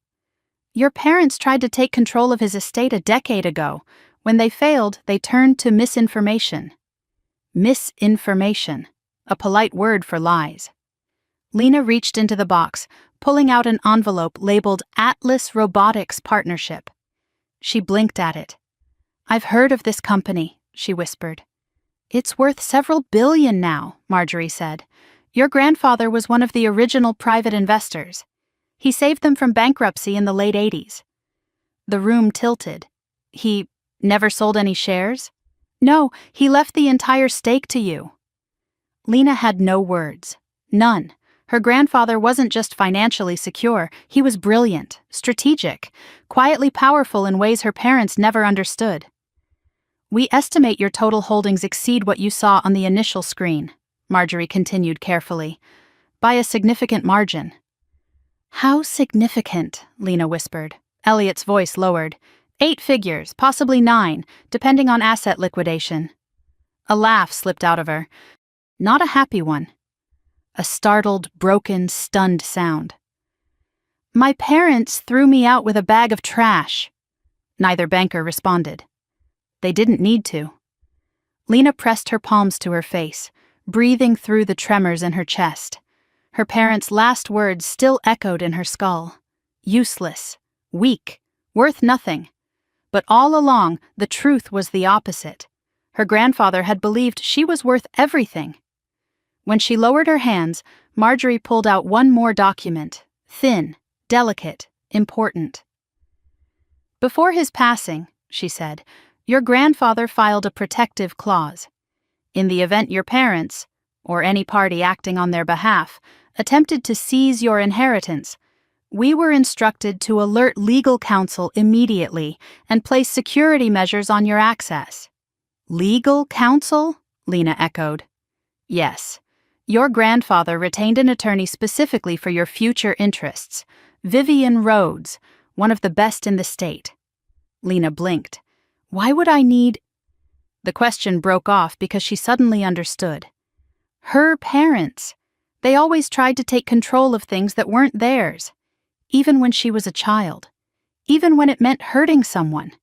"Your parents tried to take control of his estate a decade ago. When they failed, they turned to misinformation." Misinformation, a polite word for lies. Lena reached into the box, pulling out an envelope labeled Atlas Robotics Partnership. She blinked at it. "I've heard of this company," she whispered. "It's worth several billion now," Marjorie said. "Your grandfather was one of the original private investors. He saved them from bankruptcy in the late 80s. The room tilted. "He never sold any shares?" "No, he left the entire stake to you." Lena had no words. None. Her grandfather wasn't just financially secure, he was brilliant, strategic, quietly powerful in ways her parents never understood. "We estimate your total holdings exceed what you saw on the initial screen," Marjorie continued carefully, "by a significant margin." "How significant?" Lena whispered. Elliot's voice lowered. 8 figures, possibly 9, depending on asset liquidation." A laugh slipped out of her. Not a happy one. A startled, broken, stunned sound. "My parents threw me out with a bag of trash." Neither banker responded. They didn't need to. Lena pressed her palms to her face, breathing through the tremors in her chest. Her parents' last words still echoed in her skull. Useless, weak, worth nothing. But all along, the truth was the opposite. Her grandfather had believed she was worth everything. When she lowered her hands, Marjorie pulled out one more document, thin, delicate, important. "Before his passing," she said, "your grandfather filed a protective clause. In the event your parents, or any party acting on their behalf, attempted to seize your inheritance, we were instructed to alert legal counsel immediately and place security measures on your access." "Legal counsel?" Lena echoed. "Yes. Your grandfather retained an attorney specifically for your future interests, Vivian Rhodes, one of the best in the state." Lena blinked. "Why would I need—" The question broke off because she suddenly understood. Her parents. They always tried to take control of things that weren't theirs, even when she was a child, even when it meant hurting someone.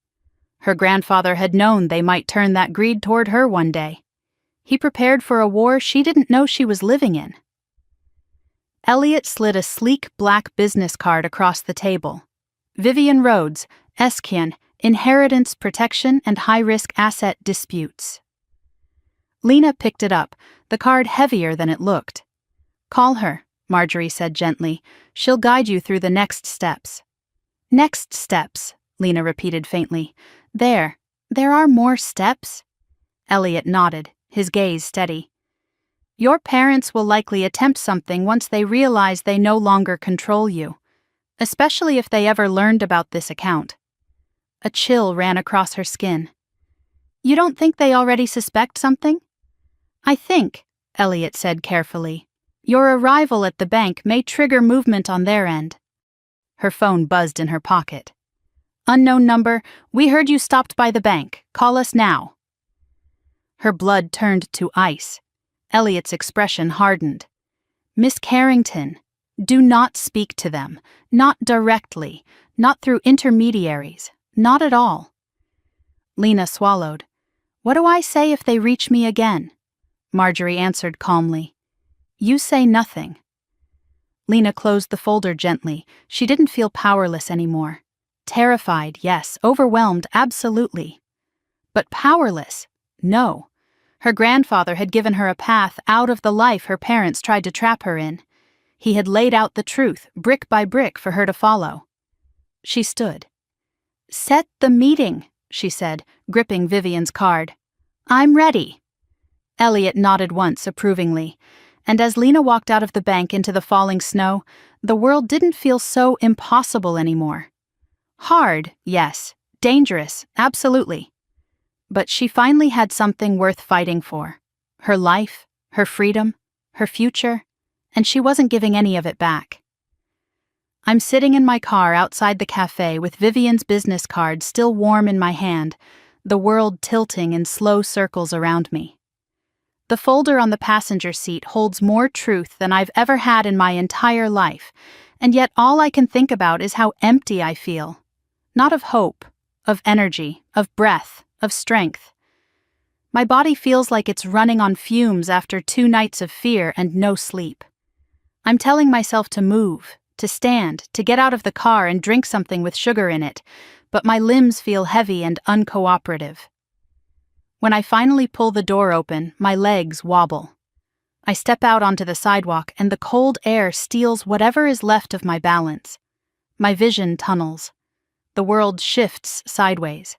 Her grandfather had known they might turn that greed toward her one day. He prepared for a war she didn't know she was living in. Elliot slid a sleek black business card across the table. "Vivian Rhodes, Eskian, Inheritance Protection and High-Risk Asset Disputes." Lena picked it up, the card heavier than it looked. "Call her," Marjorie said gently. "She'll guide you through the next steps." "Next steps," Lena repeated faintly. There are more steps?" Elliot nodded, his gaze steady. "Your parents will likely attempt something once they realize they no longer control you, especially if they ever learned about this account." A chill ran across her skin. "You don't think they already suspect something?" "I think," Elliot said carefully, "your arrival at the bank may trigger movement on their end." Her phone buzzed in her pocket. "Unknown number, we heard you stopped by the bank. Call us now." Her blood turned to ice. Elliot's expression hardened. "Miss Carrington, do not speak to them. Not directly. Not through intermediaries. Not at all. Lena swallowed. What do I say if they reach me again? Marjorie answered calmly. You say nothing. Lena closed the folder gently. She didn't feel powerless anymore. Terrified, yes. Overwhelmed, absolutely. But powerless, no. Her grandfather had given her a path out of the life her parents tried to trap her in. He had laid out the truth, brick by brick, for her to follow. She stood. Set the meeting, she said, gripping Vivian's card. I'm ready. Elliot nodded once approvingly, and as Lena walked out of the bank into the falling snow, the world didn't feel so impossible anymore. Hard, yes. Dangerous, absolutely. But she finally had something worth fighting for. Her life, her freedom, her future, and she wasn't giving any of it back. I'm sitting in my car outside the cafe with Vivian's business card still warm in my hand, the world tilting in slow circles around me. The folder on the passenger seat holds more truth than I've ever had in my entire life, and yet all I can think about is how empty I feel. Not of hope, of energy, of breath, of strength. My body feels like it's running on fumes after 2 nights of fear and no sleep. I'm telling myself to move, to stand, to get out of the car and drink something with sugar in it, but my limbs feel heavy and uncooperative. When I finally pull the door open, my legs wobble. I step out onto the sidewalk and the cold air steals whatever is left of my balance. My vision tunnels. The world shifts sideways.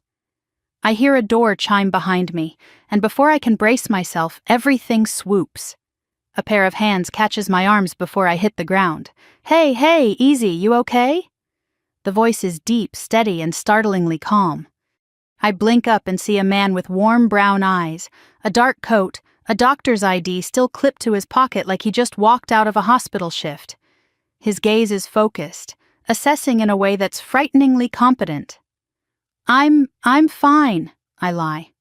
I hear a door chime behind me, and before I can brace myself, everything swoops. A pair of hands catches my arms before I hit the ground. Hey, hey, easy, you okay? The voice is deep, steady, and startlingly calm. I blink up and see a man with warm brown eyes, a dark coat, a doctor's ID still clipped to his pocket like he just walked out of a hospital shift. His gaze is focused, assessing in a way that's frighteningly competent. I'm fine, I lie.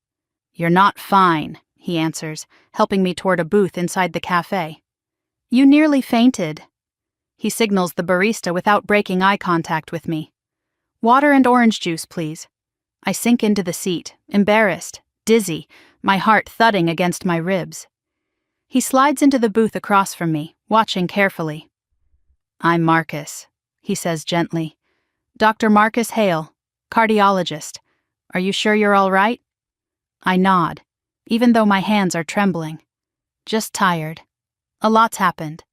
You're not fine, he answers, helping me toward a booth inside the cafe. You nearly fainted. He signals the barista without breaking eye contact with me. Water and orange juice, please. I sink into the seat, embarrassed, dizzy, my heart thudding against my ribs. He slides into the booth across from me, watching carefully. I'm Marcus, he says gently. Dr. Marcus Hale, cardiologist. Are you sure you're all right? I nod, even though my hands are trembling. Just tired. A lot's happened.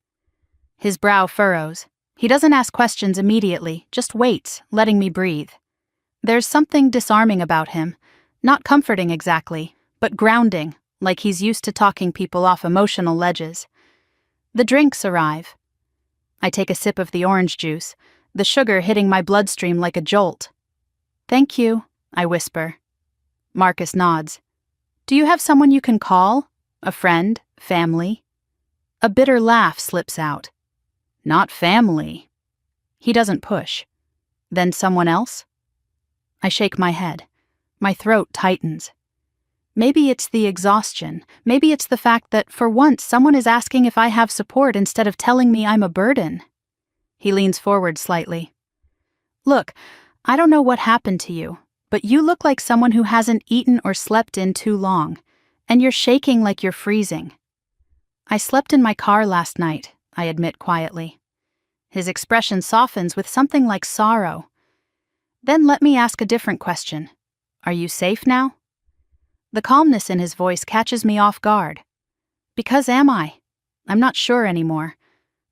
His brow furrows. He doesn't ask questions immediately, just waits, letting me breathe. There's something disarming about him, not comforting exactly, but grounding, like he's used to talking people off emotional ledges. The drinks arrive. I take a sip of the orange juice, the sugar hitting my bloodstream like a jolt. Thank you, I whisper. Marcus nods. Do you have someone you can call? A friend? Family? A bitter laugh slips out. Not family. He doesn't push. Then someone else? I shake my head. My throat tightens. Maybe it's the exhaustion. Maybe it's the fact that, for once, someone is asking if I have support instead of telling me I'm a burden. He leans forward slightly. Look, I don't know what happened to you, but you look like someone who hasn't eaten or slept in too long, and you're shaking like you're freezing. I slept in my car last night, I admit quietly. His expression softens with something like sorrow. Then let me ask a different question. Are you safe now? The calmness in his voice catches me off guard. Because am I? I'm not sure anymore.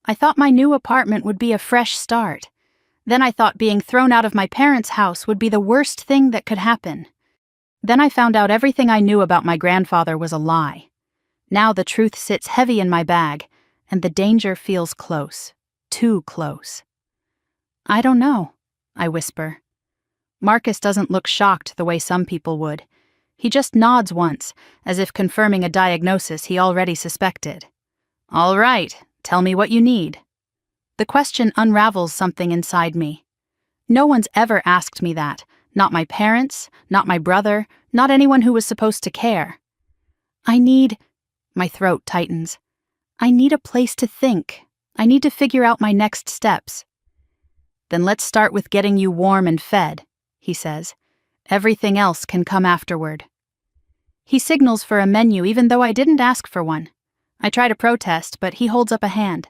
I thought my new apartment would be a fresh start. Then I thought being thrown out of my parents' house would be the worst thing that could happen. Then I found out everything I knew about my grandfather was a lie. Now the truth sits heavy in my bag, and the danger feels close. Too close. I don't know, I whisper. Marcus doesn't look shocked the way some people would. He just nods once, as if confirming a diagnosis he already suspected. All right, tell me what you need. The question unravels something inside me. No one's ever asked me that. Not my parents, not my brother, not anyone who was supposed to care. My throat tightens. I need a place to think. I need to figure out my next steps. Then let's start with getting you warm and fed, he says. Everything else can come afterward. He signals for a menu even though I didn't ask for one. I try to protest, but he holds up a hand.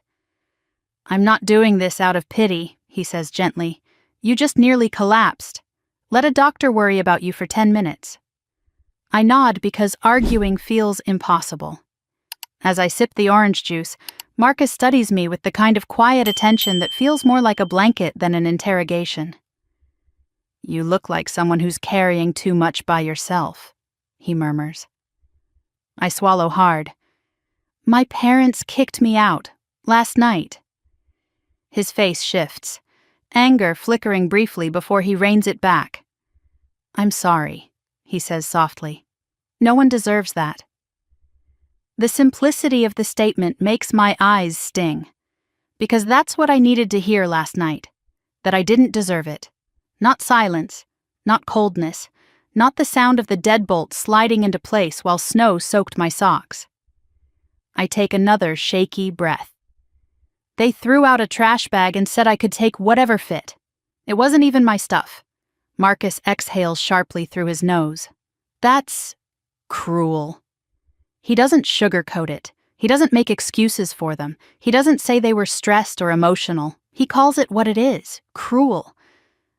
I'm not doing this out of pity, he says gently. You just nearly collapsed. Let a doctor worry about you for 10 minutes. I nod because arguing feels impossible. As I sip the orange juice, Marcus studies me with the kind of quiet attention that feels more like a blanket than an interrogation. You look like someone who's carrying too much by yourself, he murmurs. I swallow hard. My parents kicked me out, last night. His face shifts, anger flickering briefly before he reins it back. I'm sorry, he says softly. No one deserves that. The simplicity of the statement makes my eyes sting. Because that's what I needed to hear last night. That I didn't deserve it. Not silence, not coldness, not the sound of the deadbolt sliding into place while snow soaked my socks. I take another shaky breath. They threw out a trash bag and said I could take whatever fit. It wasn't even my stuff. Marcus exhales sharply through his nose. That's cruel. He doesn't sugarcoat it. He doesn't make excuses for them. He doesn't say they were stressed or emotional. He calls it what it is, cruel.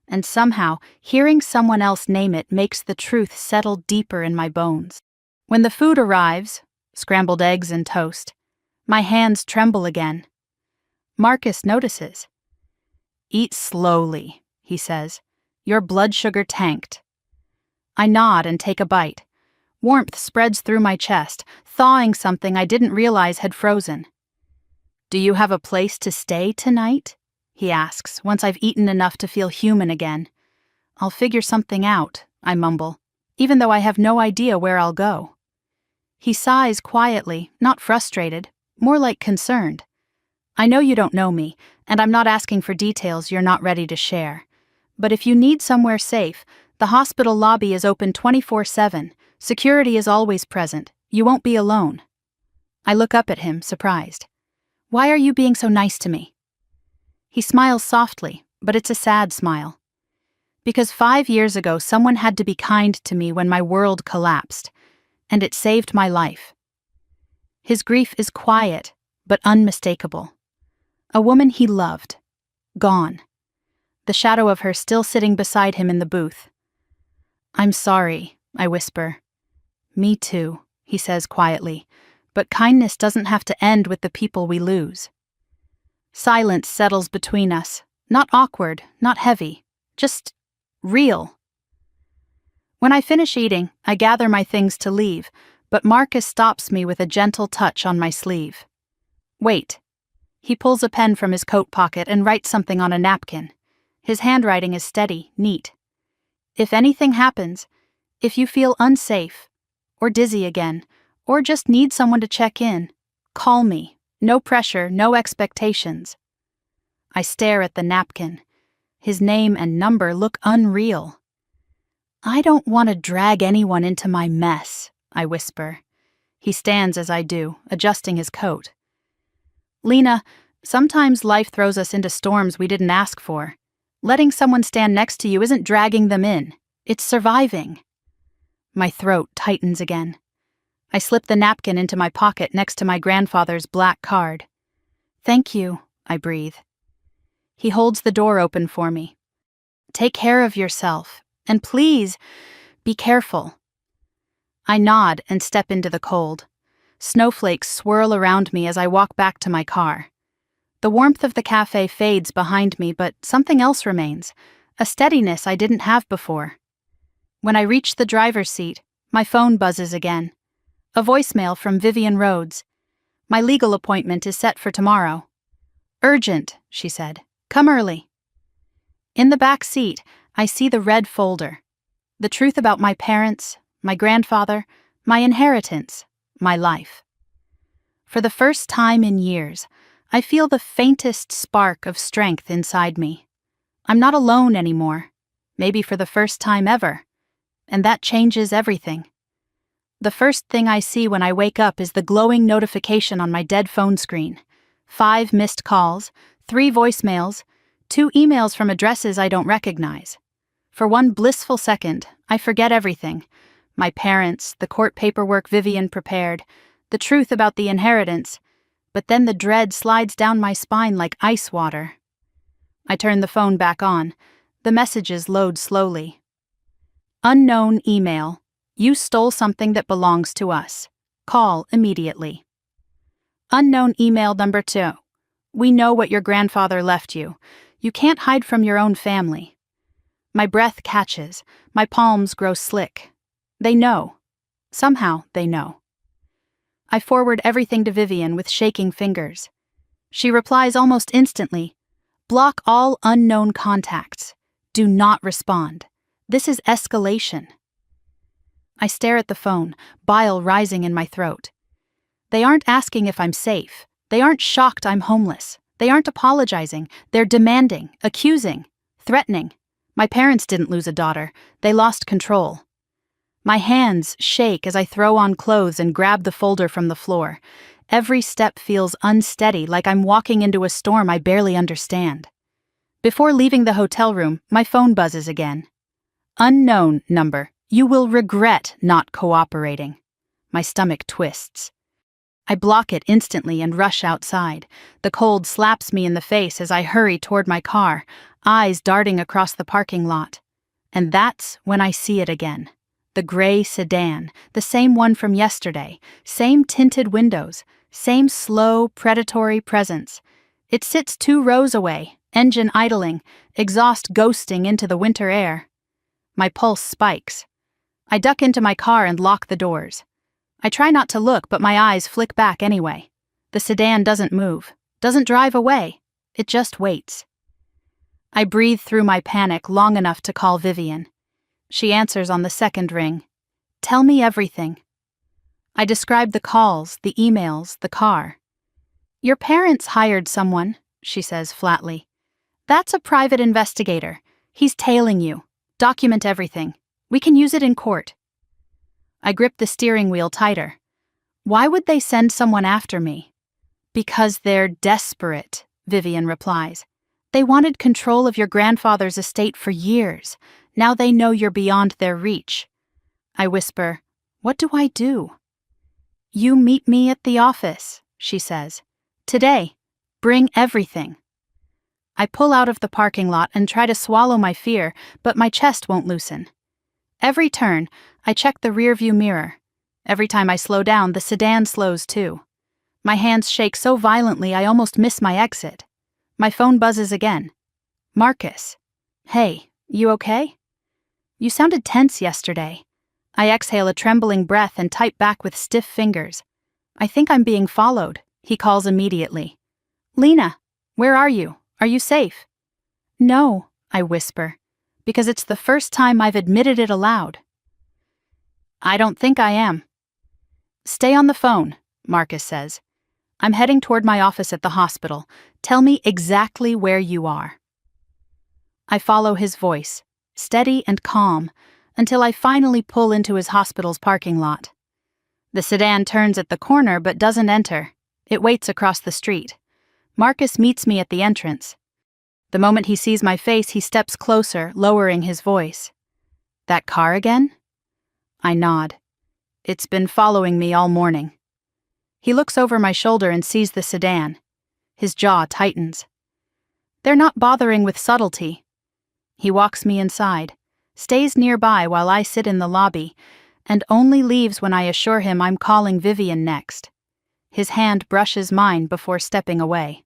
And somehow, hearing someone else name it makes the truth settle deeper in my bones. When the food arrives, scrambled eggs and toast, my hands tremble again. Marcus notices. Eat slowly, he says. Your blood sugar tanked. I nod and take a bite. Warmth spreads through my chest, thawing something I didn't realize had frozen. Do you have a place to stay tonight? He asks, once I've eaten enough to feel human again. I'll figure something out, I mumble, even though I have no idea where I'll go. He sighs quietly, not frustrated, more like concerned. I know you don't know me, and I'm not asking for details you're not ready to share. But if you need somewhere safe, the hospital lobby is open 24/7. Security is always present. You won't be alone. I look up at him, surprised. Why are you being so nice to me? He smiles softly, but it's a sad smile. Because 5 years ago, someone had to be kind to me when my world collapsed, and it saved my life. His grief is quiet, but unmistakable. A woman he loved. Gone. The shadow of her still sitting beside him in the booth. I'm sorry, I whisper. Me too, he says quietly, but kindness doesn't have to end with the people we lose. Silence settles between us, not awkward, not heavy, just real. When I finish eating, I gather my things to leave, but Marcus stops me with a gentle touch on my sleeve. Wait. He pulls a pen from his coat pocket and writes something on a napkin. His handwriting is steady, neat. If anything happens, if you feel unsafe, or dizzy again, or just need someone to check in, call me. No pressure, no expectations. I stare at the napkin. His name and number look unreal. I don't want to drag anyone into my mess, I whisper. He stands as I do, adjusting his coat. Lena, sometimes life throws us into storms we didn't ask for. Letting someone stand next to you isn't dragging them in. It's surviving. My throat tightens again. I slip the napkin into my pocket next to my grandfather's black card. Thank you, I breathe. He holds the door open for me. Take care of yourself, and please, be careful. I nod and step into the cold. Snowflakes swirl around me as I walk back to my car. The warmth of the cafe fades behind me, but something else remains, a steadiness I didn't have before. When I reach the driver's seat, my phone buzzes again. A voicemail from Vivian Rhodes. My legal appointment is set for tomorrow. Urgent, she said. Come early. In the back seat, I see the red folder. The truth about my parents, my grandfather, my inheritance, my life. For the first time in years, I feel the faintest spark of strength inside me. I'm not alone anymore, maybe for the first time ever, and that changes everything. The first thing I see when I wake up is the glowing notification on my dead phone screen. 5 missed calls, 3 voicemails, 2 emails from addresses I don't recognize. For one blissful second, I forget everything. My parents, the court paperwork Vivian prepared, the truth about the inheritance, but then the dread slides down my spine like ice water. I turn the phone back on. The messages load slowly. Unknown email. You stole something that belongs to us. Call immediately. Unknown email number 2. We know what your grandfather left you. You can't hide from your own family. My breath catches. My palms grow slick. They know. Somehow they know. I forward everything to Vivian with shaking fingers. She replies almost instantly. Block all unknown contacts. Do not respond. This is escalation. I stare at the phone, bile rising in my throat. They aren't asking if I'm safe. They aren't shocked I'm homeless. They aren't apologizing. They're demanding, accusing, threatening. My parents didn't lose a daughter. They lost control. My hands shake as I throw on clothes and grab the folder from the floor. Every step feels unsteady, like I'm walking into a storm I barely understand. Before leaving the hotel room, my phone buzzes again. Unknown number. You will regret not cooperating. My stomach twists. I block it instantly and rush outside. The cold slaps me in the face as I hurry toward my car, eyes darting across the parking lot. And that's when I see it again. The gray sedan, the same one from yesterday, same tinted windows, same slow, predatory presence. It sits 2 rows away, engine idling, exhaust ghosting into the winter air. My pulse spikes. I duck into my car and lock the doors. I try not to look, but my eyes flick back anyway. The sedan doesn't move, doesn't drive away. It just waits. I breathe through my panic long enough to call Vivian. She answers on the second ring. Tell me everything. I describe the calls, the emails, the car. Your parents hired someone, she says flatly. That's a private investigator. He's tailing you. Document everything. We can use it in court. I grip the steering wheel tighter. Why would they send someone after me? Because they're desperate, Vivian replies. They wanted control of your grandfather's estate for years. Now they know you're beyond their reach. I whisper, what do I do? You meet me at the office, she says. Today. Bring everything. I pull out of the parking lot and try to swallow my fear, but my chest won't loosen. Every turn, I check the rearview mirror. Every time I slow down, the sedan slows too. My hands shake so violently I almost miss my exit. My phone buzzes again. Marcus. Hey, you okay? You sounded tense yesterday. I exhale a trembling breath and type back with stiff fingers. I think I'm being followed, he calls immediately. Lena, where are you? Are you safe? No, I whisper, because it's the first time I've admitted it aloud. I don't think I am. Stay on the phone, Marcus says. I'm heading toward my office at the hospital. Tell me exactly where you are. I follow his voice, steady and calm, until I finally pull into his hospital's parking lot. The sedan turns at the corner but doesn't enter. It waits across the street. Marcus meets me at the entrance. The moment he sees my face, he steps closer, lowering his voice. That car again? I nod. It's been following me all morning. He looks over my shoulder and sees the sedan. His jaw tightens. They're not bothering with subtlety. He walks me inside, stays nearby while I sit in the lobby, and only leaves when I assure him I'm calling Vivian next. His hand brushes mine before stepping away.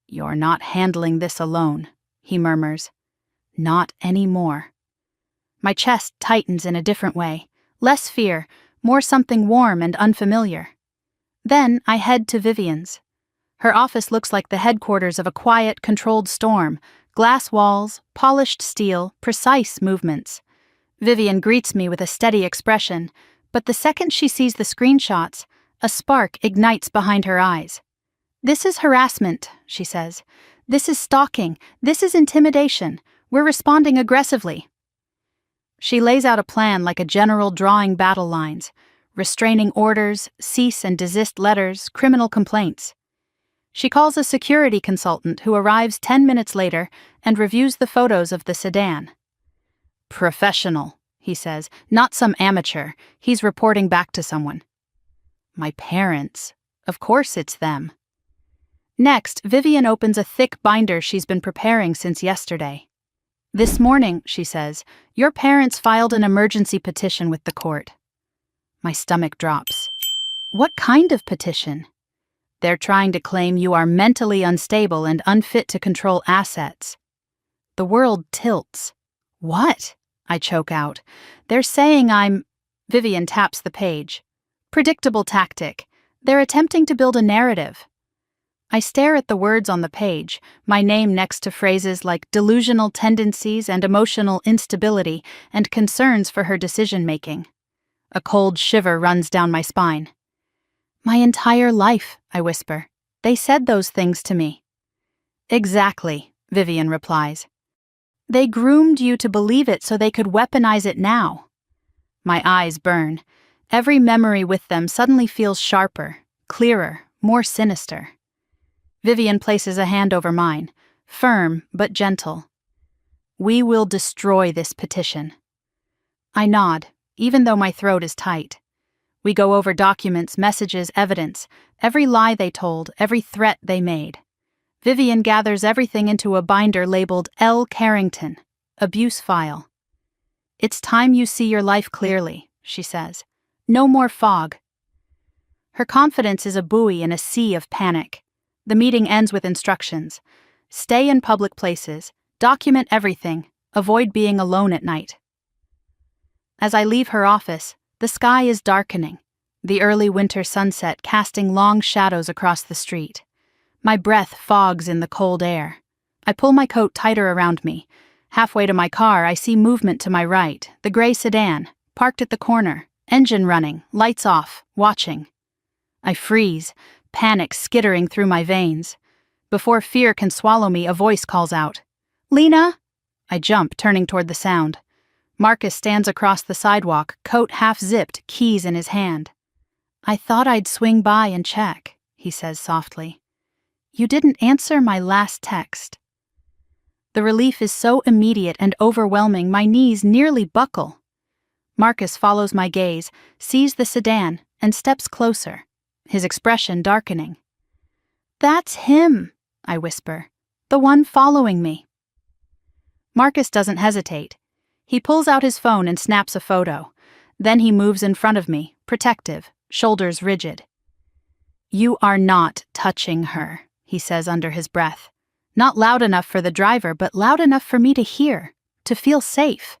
You're not handling this alone, he murmurs. Not anymore. My chest tightens in a different way. Less fear, more something warm and unfamiliar. Then I head to Vivian's. Her office looks like the headquarters of a quiet, controlled storm. Glass walls, polished steel, precise movements. Vivian greets me with a steady expression, but the second she sees the screenshots, a spark ignites behind her eyes. This is harassment, she says. This is stalking. This is intimidation. We're responding aggressively. She lays out a plan like a general drawing battle lines, restraining orders, cease and desist letters, criminal complaints. She calls a security consultant who arrives 10 minutes later and reviews the photos of the sedan. Professional, he says, not some amateur. He's reporting back to someone. My parents. Of course it's them. Next, Vivian opens a thick binder she's been preparing since yesterday. This morning, she says, your parents filed an emergency petition with the court. My stomach drops. What kind of petition? They're trying to claim you are mentally unstable and unfit to control assets. The world tilts. What? I choke out. They're saying I'm... Vivian taps the page. Predictable tactic. They're attempting to build a narrative. I stare at the words on the page, my name next to phrases like delusional tendencies and emotional instability and concerns for her decision-making. A cold shiver runs down my spine. My entire life, I whisper. They said those things to me. Exactly, Vivian replies. They groomed you to believe it so they could weaponize it now. My eyes burn. Every memory with them suddenly feels sharper, clearer, more sinister. Vivian places a hand over mine, firm but gentle. We will destroy this petition. I nod, even though my throat is tight. We go over documents, messages, evidence, every lie they told, every threat they made. Vivian gathers everything into a binder labeled L. Carrington, abuse file. It's time you see your life clearly, she says. No more fog. Her confidence is a buoy in a sea of panic. The meeting ends with instructions. Stay in public places, document everything, avoid being alone at night. As I leave her office, the sky is darkening, the early winter sunset casting long shadows across the street. My breath fogs in the cold air. I pull my coat tighter around me. Halfway to my car, I see movement to my right, the gray sedan, parked at the corner, engine running, lights off, watching. I freeze, panic skittering through my veins. Before fear can swallow me, a voice calls out, "Lena!" I jump, turning toward the sound. Marcus stands across the sidewalk, coat half-zipped, keys in his hand. "I thought I'd swing by and check," he says softly. "You didn't answer my last text." The relief is so immediate and overwhelming, my knees nearly buckle. Marcus follows my gaze, sees the sedan, and steps closer, his expression darkening. "That's him," I whisper. "The one following me." Marcus doesn't hesitate. He pulls out his phone and snaps a photo. Then he moves in front of me, protective, shoulders rigid. "You are not touching her," he says under his breath. Not loud enough for the driver, but loud enough for me to hear, to feel safe.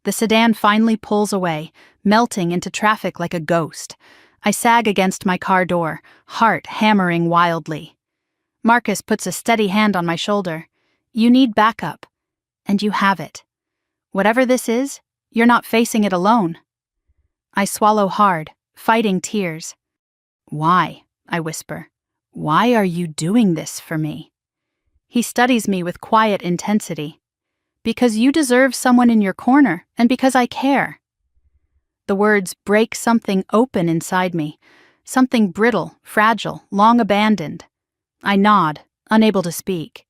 The sedan finally pulls away, melting into traffic like a ghost. I sag against my car door, heart hammering wildly. Marcus puts a steady hand on my shoulder. "You need backup. And you have it. Whatever this is, you're not facing it alone." I swallow hard, fighting tears. "Why?" I whisper. "Why are you doing this for me?" He studies me with quiet intensity. "Because you deserve someone in your corner, and because I care." The words break something open inside me, something brittle, fragile, long abandoned. I nod, unable to speak.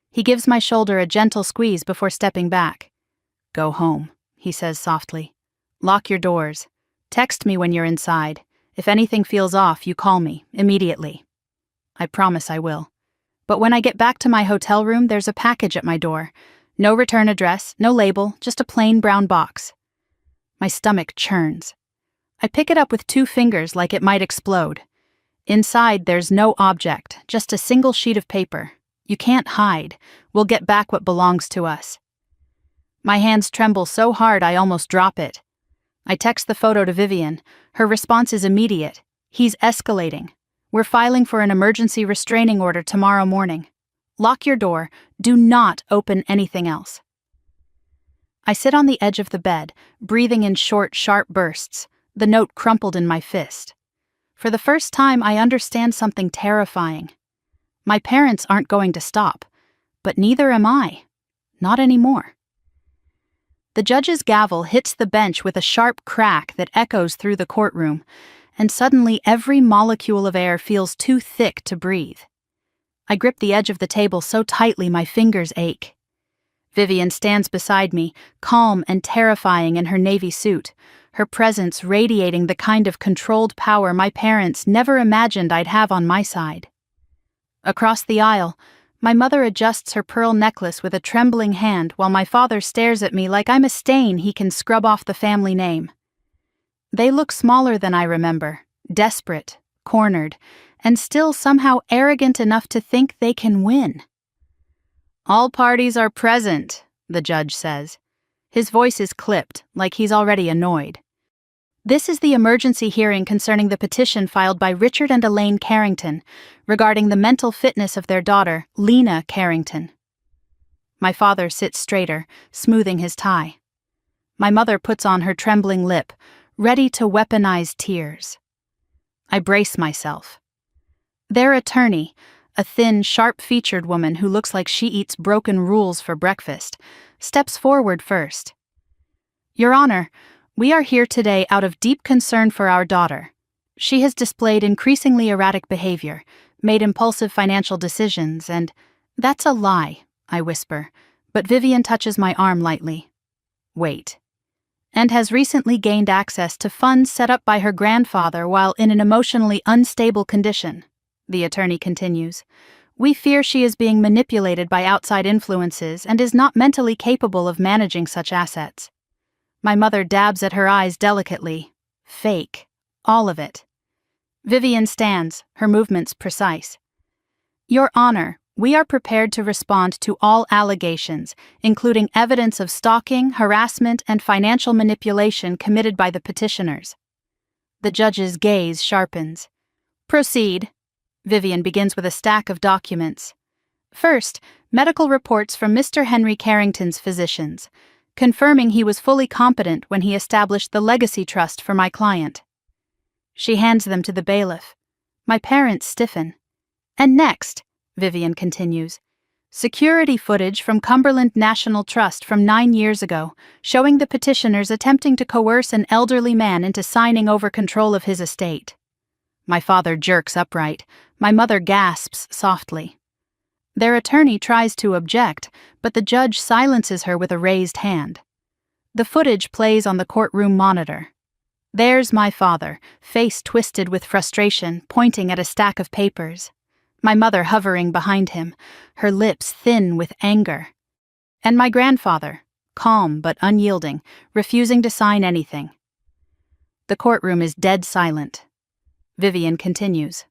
He gives my shoulder a gentle squeeze before stepping back. "Go home," he says softly. "Lock your doors. Text me when you're inside. If anything feels off, you call me, immediately." I promise I will. But when I get back to my hotel room, there's a package at my door. No return address, no label, just a plain brown box. My stomach churns. I pick it up with 2 fingers like it might explode. Inside, there's no object, just a single sheet of paper. You can't hide. We'll get back what belongs to us. My hands tremble so hard I almost drop it. I text the photo to Vivian. Her response is immediate. "He's escalating. We're filing for an emergency restraining order tomorrow morning. Lock your door. Do not open anything else." I sit on the edge of the bed, breathing in short, sharp bursts, the note crumpled in my fist. For the first time, I understand something terrifying. My parents aren't going to stop, but neither am I. Not anymore. The judge's gavel hits the bench with a sharp crack that echoes through the courtroom, and suddenly every molecule of air feels too thick to breathe. I grip the edge of the table so tightly my fingers ache. Vivian stands beside me, calm and terrifying in her navy suit, her presence radiating the kind of controlled power my parents never imagined I'd have on my side. Across the aisle, my mother adjusts her pearl necklace with a trembling hand while my father stares at me like I'm a stain he can scrub off the family name. They look smaller than I remember, desperate, cornered, and still somehow arrogant enough to think they can win. "All parties are present," the judge says. His voice is clipped, like he's already annoyed. This is the emergency hearing concerning the petition filed by Richard and Elaine Carrington regarding the mental fitness of their daughter, Lena Carrington. My father sits straighter, smoothing his tie. My mother puts on her trembling lip, ready to weaponize tears. I brace myself. Their attorney, a thin, sharp-featured woman who looks like she eats broken rules for breakfast, steps forward first. "Your Honor, we are here today out of deep concern for our daughter. She has displayed increasingly erratic behavior, made impulsive financial decisions, and—" "That's a lie," I whisper, but Vivian touches my arm lightly. "Wait." "And has recently gained access to funds set up by her grandfather while in an emotionally unstable condition," the attorney continues. "We fear she is being manipulated by outside influences and is not mentally capable of managing such assets." My mother dabs at her eyes delicately. Fake. All of it. Vivian stands, her movements precise. "Your Honor, we are prepared to respond to all allegations, including evidence of stalking, harassment, and financial manipulation committed by the petitioners." The judge's gaze sharpens. "Proceed." Vivian begins with a stack of documents. First, medical reports from Mr. Henry Carrington's physicians, confirming he was fully competent when he established the legacy trust for my client. She hands them to the bailiff. My parents stiffen. "And next," Vivian continues, "security footage from Cumberland National Trust from 9 years ago, showing the petitioners attempting to coerce an elderly man into signing over control of his estate." My father jerks upright. My mother gasps softly. Their attorney tries to object, but the judge silences her with a raised hand. The footage plays on the courtroom monitor. There's my father, face twisted with frustration, pointing at a stack of papers. My mother hovering behind him, her lips thin with anger. And my grandfather, calm but unyielding, refusing to sign anything. The courtroom is dead silent. Vivian continues.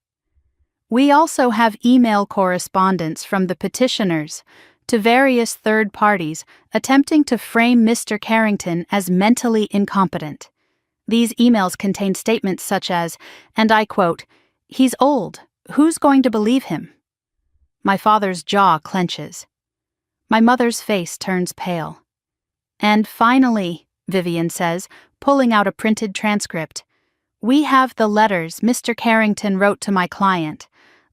"We also have email correspondence from the petitioners to various third parties attempting to frame Mr. Carrington as mentally incompetent. These emails contain statements such as, and I quote, 'He's old. Who's going to believe him?' My father's jaw clenches. My mother's face turns pale. And finally, Vivian says, pulling out a printed transcript, we have the letters Mr. Carrington wrote to my client,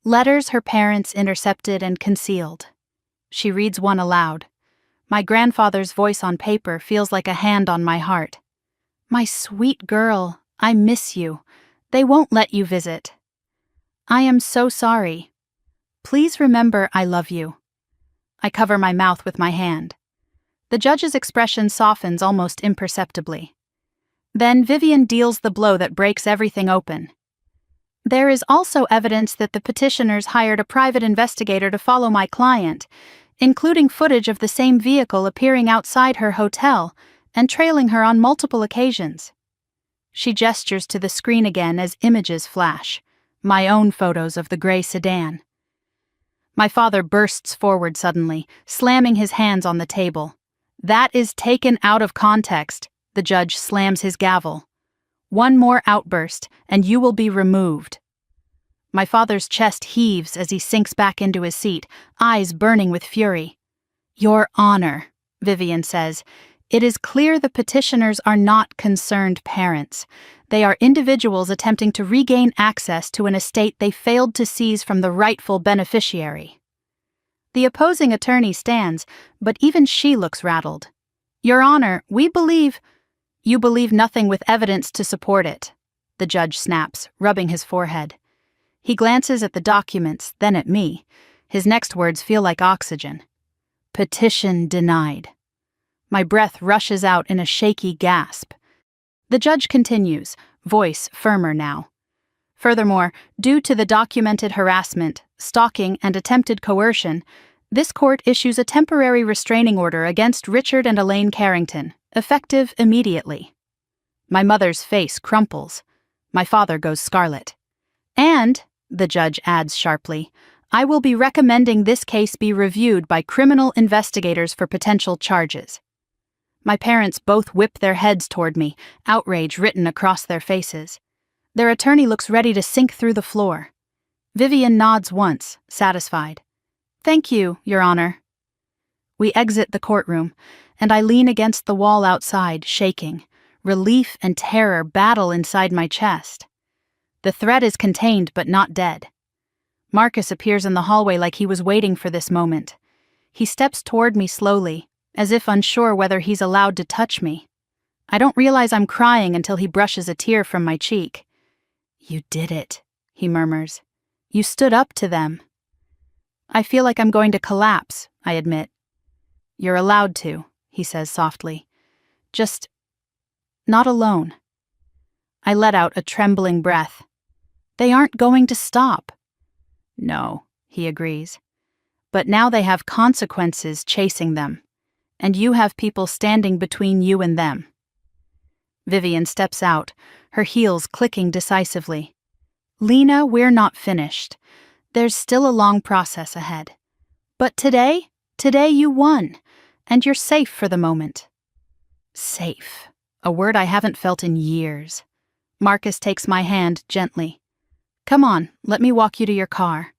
letters her parents intercepted and concealed. She reads one aloud. My grandfather's voice on paper feels like a hand on my heart. My sweet girl, I miss you. They won't let you visit. I am so sorry. Please remember I love you. I cover my mouth with my hand. The judge's expression softens almost imperceptibly. Then Vivian deals the blow that breaks everything open. There is also evidence that the petitioners hired a private investigator to follow my client, including footage of the same vehicle appearing outside her hotel and trailing her on multiple occasions. She gestures to the screen again as images flash, my own photos of the gray sedan. My father bursts forward suddenly, slamming his hands on the table. That is taken out of context. The judge slams his gavel. One more outburst, and you will be removed. My father's chest heaves as he sinks back into his seat, eyes burning with fury. Your Honor, Vivian says, it is clear the petitioners are not concerned parents. They are individuals attempting to regain access to an estate they failed to seize from the rightful beneficiary. The opposing attorney stands, but even she looks rattled. Your Honor, we believe... You believe nothing with evidence to support it, the judge snaps, rubbing his forehead. He glances at the documents, then at me. His next words feel like oxygen. Petition denied. My breath rushes out in a shaky gasp. The judge continues, voice firmer now. Furthermore, due to the documented harassment, stalking, and attempted coercion, this court issues a temporary restraining order against Richard and Elaine Carrington, effective immediately. My mother's face crumples. My father goes scarlet. And, the judge adds sharply, I will be recommending this case be reviewed by criminal investigators for potential charges. My parents both whip their heads toward me, outrage written across their faces. Their attorney looks ready to sink through the floor. Vivian nods once, satisfied. Thank you, Your Honor. We exit the courtroom, and I lean against the wall outside, shaking. Relief and terror battle inside my chest. The threat is contained but not dead. Marcus appears in the hallway like he was waiting for this moment. He steps toward me slowly, as if unsure whether he's allowed to touch me. I don't realize I'm crying until he brushes a tear from my cheek. You did it, he murmurs. You stood up to them. I feel like I'm going to collapse, I admit. You're allowed to, he says softly. Just not alone. I let out a trembling breath. They aren't going to stop. No, he agrees. But now they have consequences chasing them, and you have people standing between you and them. Vivian steps out, her heels clicking decisively. Lena, we're not finished. There's still a long process ahead. But today you won, and you're safe for the moment. Safe, a word I haven't felt in years. Marcus takes my hand gently. Come on, let me walk you to your car.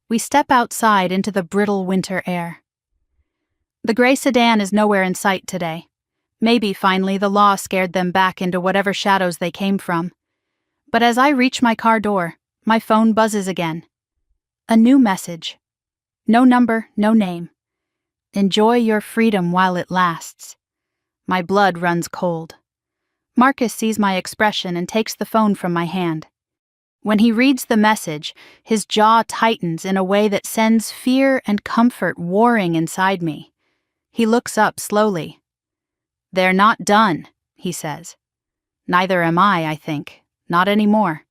We step outside into the brittle winter air. The gray sedan is nowhere in sight today. Maybe, finally, the law scared them back into whatever shadows they came from. But as I reach my car door, my phone buzzes again. A new message. No number, no name. Enjoy your freedom while it lasts. My blood runs cold. Marcus sees my expression and takes the phone from my hand. When he reads the message, his jaw tightens in a way that sends fear and comfort warring inside me. He looks up slowly. They're not done, he says. Neither am I think. Not anymore.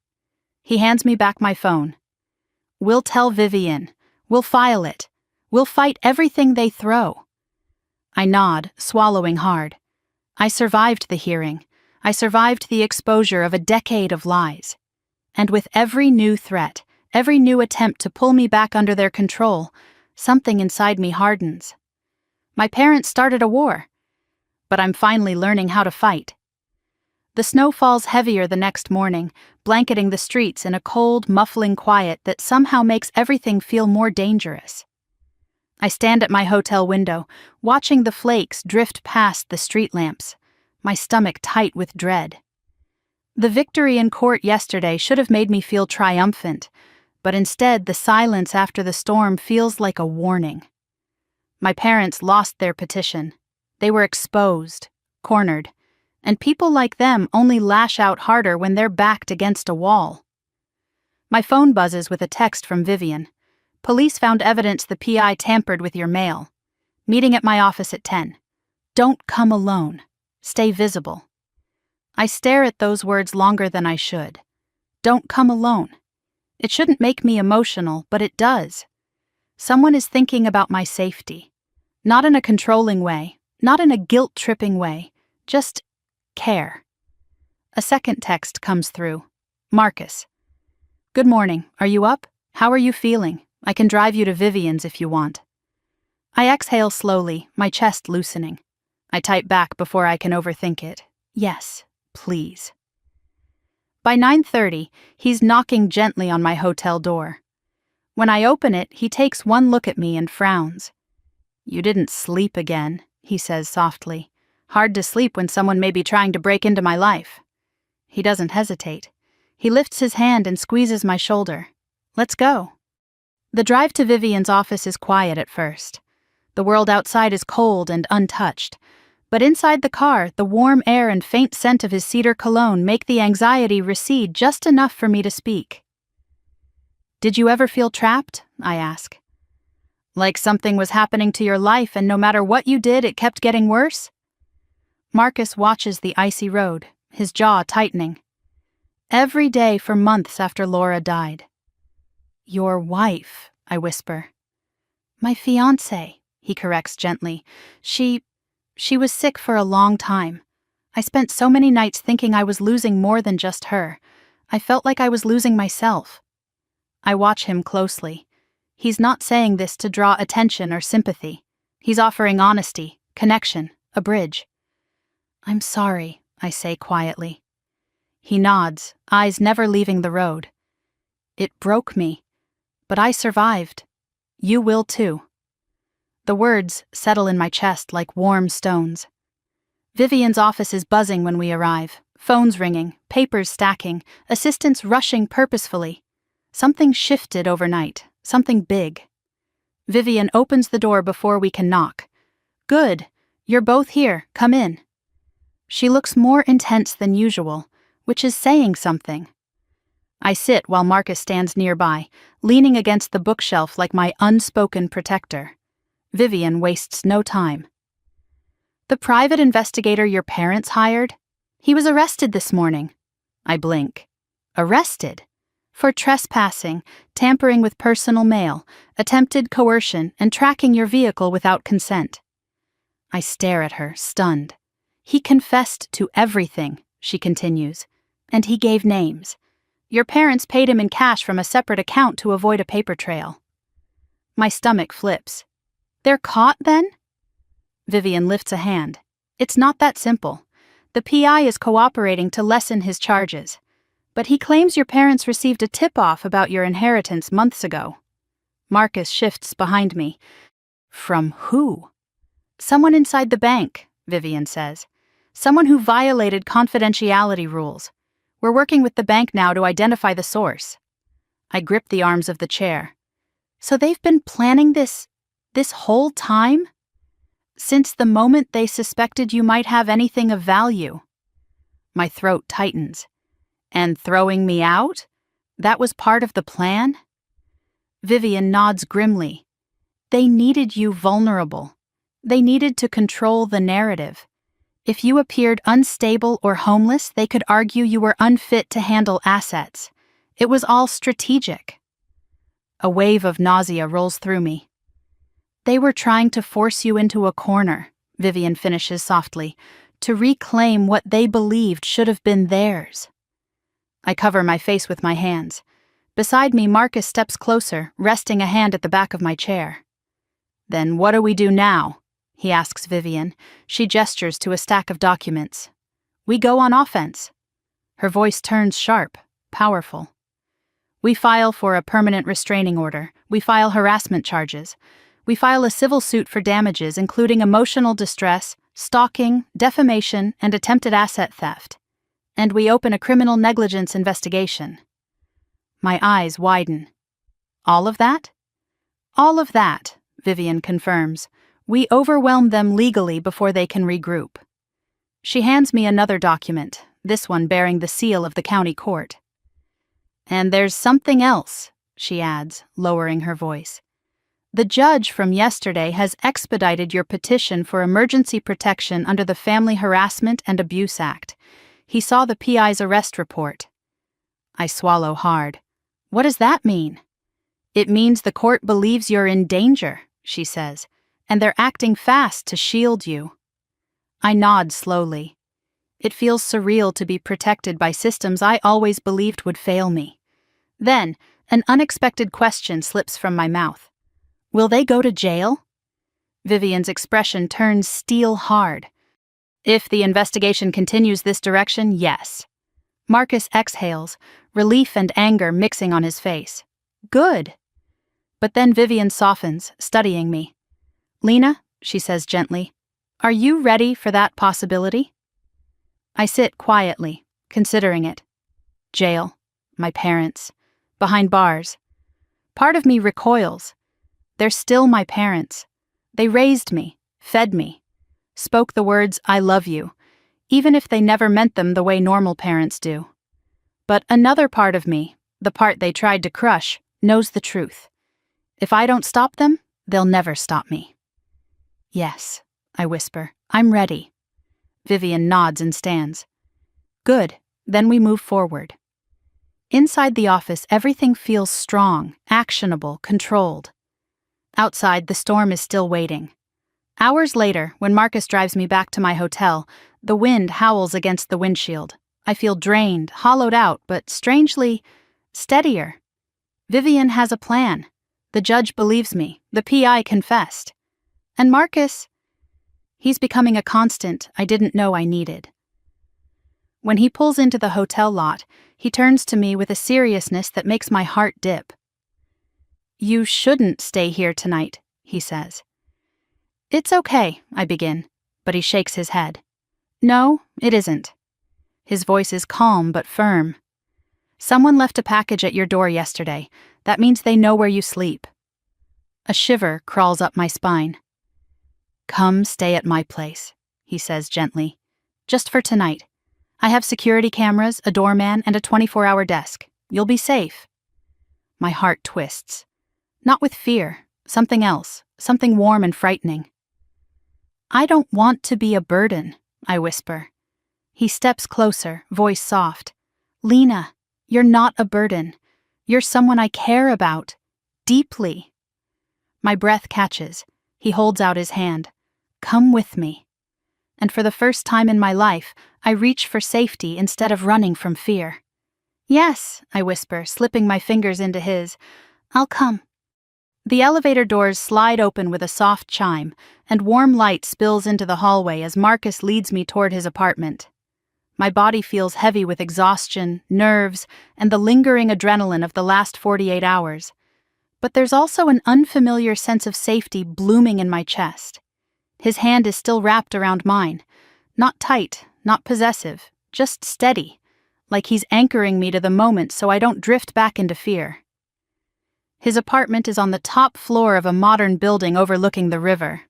He hands me back my phone. We'll tell Vivian. We'll file it. We'll fight everything they throw. I nod, swallowing hard. I survived the hearing. I survived the exposure of a decade of lies. And with every new threat, every new attempt to pull me back under their control, something inside me hardens. My parents started a war, but I'm finally learning how to fight. The snow falls heavier the next morning, blanketing the streets in a cold, muffling quiet that somehow makes everything feel more dangerous. I stand at my hotel window, watching the flakes drift past the street lamps, my stomach tight with dread. The victory in court yesterday should have made me feel triumphant, but instead the silence after the storm feels like a warning. My parents lost their petition. They were exposed, cornered, and people like them only lash out harder when they're backed against a wall. My phone buzzes with a text from Vivian. Police found evidence the PI tampered with your mail. Meeting at my office at 10. Don't come alone. Stay visible. I stare at those words longer than I should. Don't come alone. It shouldn't make me emotional, but it does. Someone is thinking about my safety. Not in a controlling way, not in a guilt-tripping way, just care. A second text comes through. Marcus. Good morning. Are you up? How are you feeling? I can drive you to Vivian's if you want. I exhale slowly, my chest loosening. I type back before I can overthink it. Yes, please. By 9:30, he's knocking gently on my hotel door. When I open it, he takes one look at me and frowns. You didn't sleep again, he says softly. Hard to sleep when someone may be trying to break into my life. He doesn't hesitate. He lifts his hand and squeezes my shoulder. Let's go. The drive to Vivian's office is quiet at first. The world outside is cold and untouched. But inside the car, the warm air and faint scent of his cedar cologne make the anxiety recede just enough for me to speak. Did you ever feel trapped? I ask. Like something was happening to your life and no matter what you did, it kept getting worse? Marcus watches the icy road, his jaw tightening. Every day for months after Laura died. Your wife, I whisper. My fiancé, he corrects gently. She was sick for a long time. I spent so many nights thinking I was losing more than just her. I felt like I was losing myself. I watch him closely. He's not saying this to draw attention or sympathy. He's offering honesty, connection, a bridge. I'm sorry, I say quietly. He nods, eyes never leaving the road. It broke me, but I survived. You will too. The words settle in my chest like warm stones. Vivian's office is buzzing when we arrive, phones ringing, papers stacking, assistants rushing purposefully. Something shifted overnight, something big. Vivian opens the door before we can knock. Good, you're both here, come in. She looks more intense than usual, which is saying something. I sit while Marcus stands nearby, leaning against the bookshelf like my unspoken protector. Vivian wastes no time. The private investigator your parents hired? He was arrested this morning. I blink. Arrested? For trespassing, tampering with personal mail, attempted coercion, and tracking your vehicle without consent. I stare at her, stunned. He confessed to everything, she continues, and he gave names. Your parents paid him in cash from a separate account to avoid a paper trail. My stomach flips. They're caught then? Vivian lifts a hand. It's not that simple. The PI is cooperating to lessen his charges. But he claims your parents received a tip-off about your inheritance months ago. Marcus shifts behind me. From who? Someone inside the bank, Vivian says. Someone who violated confidentiality rules. We're working with the bank now to identify the source. I grip the arms of the chair. So they've been planning this whole time? Since the moment they suspected you might have anything of value. My throat tightens. And throwing me out? That was part of the plan? Vivian nods grimly. They needed you vulnerable. They needed to control the narrative. If you appeared unstable or homeless, they could argue you were unfit to handle assets. It was all strategic. A wave of nausea rolls through me. They were trying to force you into a corner, Vivian finishes softly, to reclaim what they believed should have been theirs. I cover my face with my hands. Beside me, Marcus steps closer, resting a hand at the back of my chair. Then what do we do now? He asks Vivian. She gestures to a stack of documents. We go on offense. Her voice turns sharp, powerful. We file for a permanent restraining order. We file harassment charges. We file a civil suit for damages, including emotional distress, stalking, defamation, and attempted asset theft. And we open a criminal negligence investigation. My eyes widen. All of that? All of that, Vivian confirms. We overwhelm them legally before they can regroup. She hands me another document, this one bearing the seal of the county court. And there's something else, she adds, lowering her voice. The judge from yesterday has expedited your petition for emergency protection under the Family Harassment and Abuse Act. He saw the PI's arrest report. I swallow hard. What does that mean? It means the court believes you're in danger, she says, and they're acting fast to shield you. I nod slowly. It feels surreal to be protected by systems I always believed would fail me. Then, an unexpected question slips from my mouth. Will they go to jail? Vivian's expression turns steel hard. If the investigation continues this direction, yes. Marcus exhales, relief and anger mixing on his face. Good. But then Vivian softens, studying me. Lena, she says gently, are you ready for that possibility? I sit quietly, considering it. Jail, my parents, behind bars. Part of me recoils. They're still my parents. They raised me, fed me, spoke the words, I love you, even if they never meant them the way normal parents do. But another part of me, the part they tried to crush, knows the truth. If I don't stop them, They'll never stop me. Yes, I whisper. I'm ready. Vivian nods and stands. Good, then we move forward. Inside the office, everything feels strong, actionable, controlled. Outside, the storm is still waiting. Hours later, when Marcus drives me back to my hotel, the wind howls against the windshield. I feel drained, hollowed out, but strangely steadier. Vivian has a plan. The judge believes me. The PI confessed. And Marcus, he's becoming a constant I didn't know I needed. When he pulls into the hotel lot, he turns to me with a seriousness that makes my heart dip. You shouldn't stay here tonight, he says. It's okay, I begin, but he shakes his head. No, it isn't. His voice is calm but firm. Someone left a package at your door yesterday. That means they know where you sleep. A shiver crawls up my spine. Come stay at my place, he says gently. Just for tonight. I have security cameras, a doorman, and a 24-hour desk. You'll be safe. My heart twists. Not with fear, something else, something warm and frightening. I don't want to be a burden, I whisper. He steps closer, voice soft. Lena, you're not a burden. You're someone I care about. Deeply. My breath catches. He holds out his hand. Come with me. And for the first time in my life, I reach for safety instead of running from fear. Yes, I whisper, slipping my fingers into his. I'll come. The elevator doors slide open with a soft chime, and warm light spills into the hallway as Marcus leads me toward his apartment. My body feels heavy with exhaustion, nerves, and the lingering adrenaline of the last 48 hours. But there's also an unfamiliar sense of safety blooming in my chest. His hand is still wrapped around mine. Not tight, not possessive, just steady, like he's anchoring me to the moment so I don't drift back into fear. His apartment is on the top floor of a modern building overlooking the river.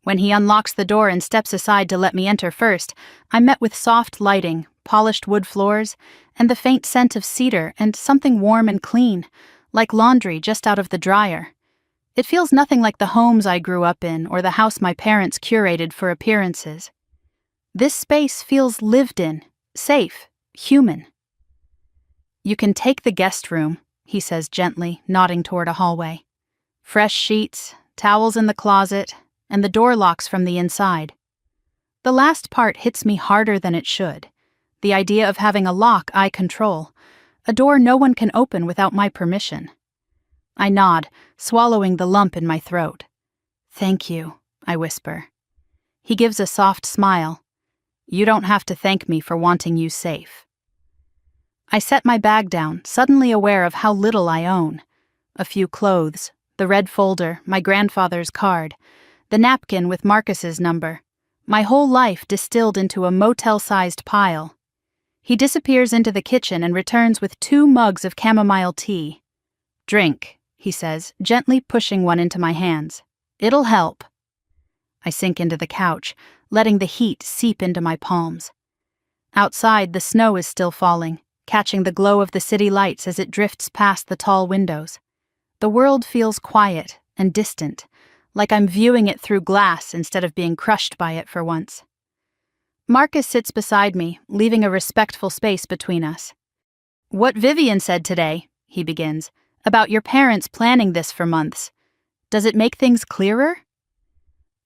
When he unlocks the door and steps aside to let me enter first, I'm met with soft lighting, polished wood floors, and the faint scent of cedar and something warm and clean, like laundry just out of the dryer. It feels nothing like the homes I grew up in or the house my parents curated for appearances. This space feels lived in, safe, human. You can take the guest room, he says gently, nodding toward a hallway. Fresh sheets, towels in the closet, and the door locks from the inside. The last part hits me harder than it should. The idea of having a lock I control, a door no one can open without my permission. I nod, swallowing the lump in my throat. Thank you, I whisper. He gives a soft smile. You don't have to thank me for wanting you safe. I set my bag down, suddenly aware of how little I own. A few clothes, the red folder, my grandfather's card, the napkin with Marcus's number. My whole life distilled into a motel-sized pile. He disappears into the kitchen and returns with 2 mugs of chamomile tea. Drink, he says, gently pushing one into my hands. It'll help. I sink into the couch, letting the heat seep into my palms. Outside, the snow is still falling, catching the glow of the city lights as it drifts past the tall windows. The world feels quiet and distant, like I'm viewing it through glass instead of being crushed by it for once. Marcus sits beside me, leaving a respectful space between us. What Vivian said today, he begins, about your parents planning this for months. Does it make things clearer?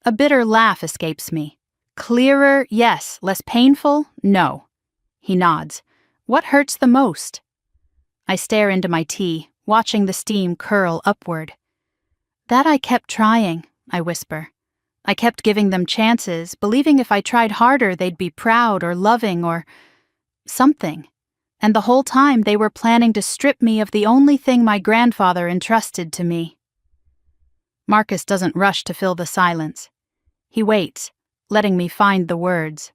A bitter laugh escapes me. Clearer, yes. Less painful, no. He nods. What hurts the most? I stare into my tea, watching the steam curl upward. That I kept trying, I whisper. I kept giving them chances, believing if I tried harder they'd be proud or loving or something. And the whole time they were planning to strip me of the only thing my grandfather entrusted to me. Marcus doesn't rush to fill the silence. He waits, letting me find the words.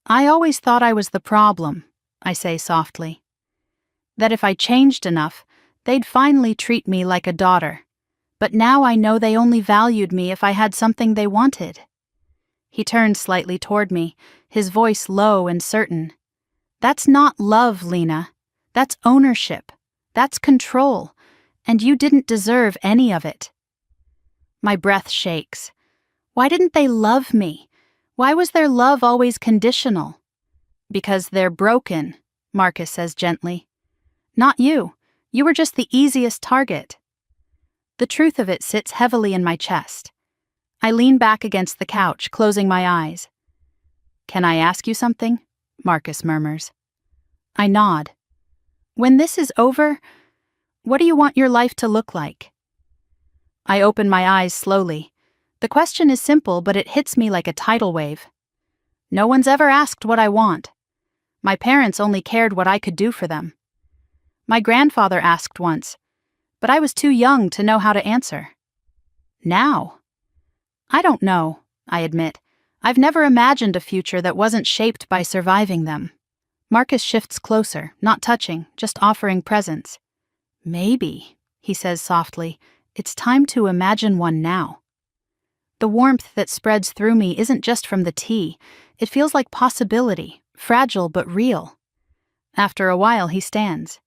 I always thought I was the problem, I say softly. That if I changed enough, they'd finally treat me like a daughter. But now I know they only valued me if I had something they wanted. He turns slightly toward me, his voice low and certain. That's not love, Lena. That's ownership. That's control. And you didn't deserve any of it. My breath shakes. Why didn't they love me? Why was their love always conditional? Because they're broken, Marcus says gently. Not you. You were just the easiest target. The truth of it sits heavily in my chest. I lean back against the couch, closing my eyes. Can I ask you something? Marcus murmurs. I nod. When this is over, what do you want your life to look like? I open my eyes slowly. The question is simple, but it hits me like a tidal wave. No one's ever asked what I want. My parents only cared what I could do for them. My grandfather asked once, but I was too young to know how to answer. Now? I don't know, I admit. I've never imagined a future that wasn't shaped by surviving them. Marcus shifts closer, not touching, just offering presence. Maybe, he says softly, it's time to imagine one now. The warmth that spreads through me isn't just from the tea. It feels like possibility, fragile but real. After a while, he stands.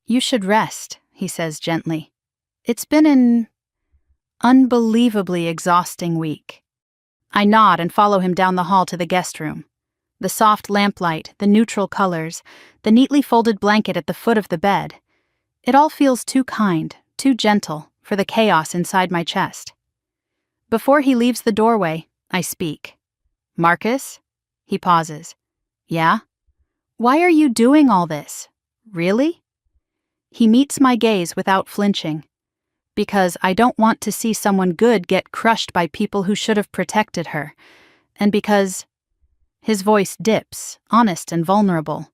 You should rest, he says gently. It's been an unbelievably exhausting week. I nod and follow him down the hall to the guest room. The soft lamplight, the neutral colors, the neatly folded blanket at the foot of the bed. It all feels too kind, too gentle, for the chaos inside my chest. Before he leaves the doorway, I speak. Marcus? He pauses. Yeah? Why are you doing all this? Really? He meets my gaze without flinching. Because I don't want to see someone good get crushed by people who should have protected her. And because... His voice dips, honest and vulnerable.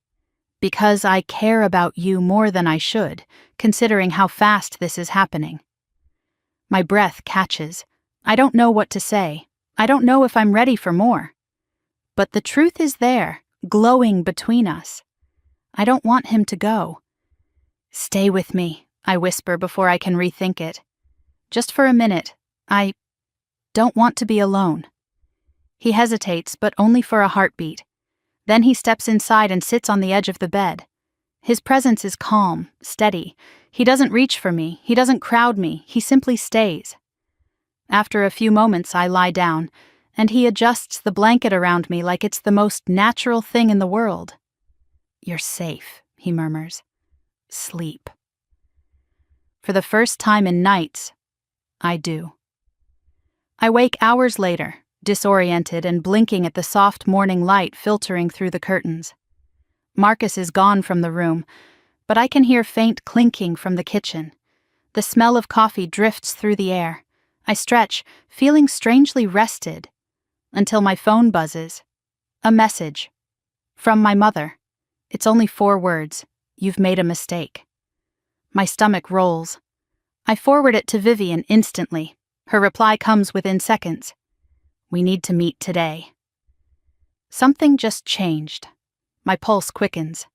Because I care about you more than I should, considering how fast this is happening. My breath catches. I don't know what to say. I don't know if I'm ready for more. But the truth is there, glowing between us. I don't want him to go. Stay with me, I whisper before I can rethink it. Just for a minute. I don't want to be alone. He hesitates, but only for a heartbeat. Then he steps inside and sits on the edge of the bed. His presence is calm, steady. He doesn't reach for me, he doesn't crowd me, he simply stays. After a few moments, I lie down, and he adjusts the blanket around me like it's the most natural thing in the world. You're safe, he murmurs. Sleep. For the first time in nights, I do. I wake hours later, disoriented and blinking at the soft morning light filtering through the curtains. Marcus is gone from the room, but I can hear faint clinking from the kitchen. The smell of coffee drifts through the air. I stretch, feeling strangely rested, until my phone buzzes. A message. From my mother. It's only 4 words. You've made a mistake. My stomach rolls. I forward it to Vivian instantly. Her reply comes within seconds. We need to meet today. Something just changed. My pulse quickens.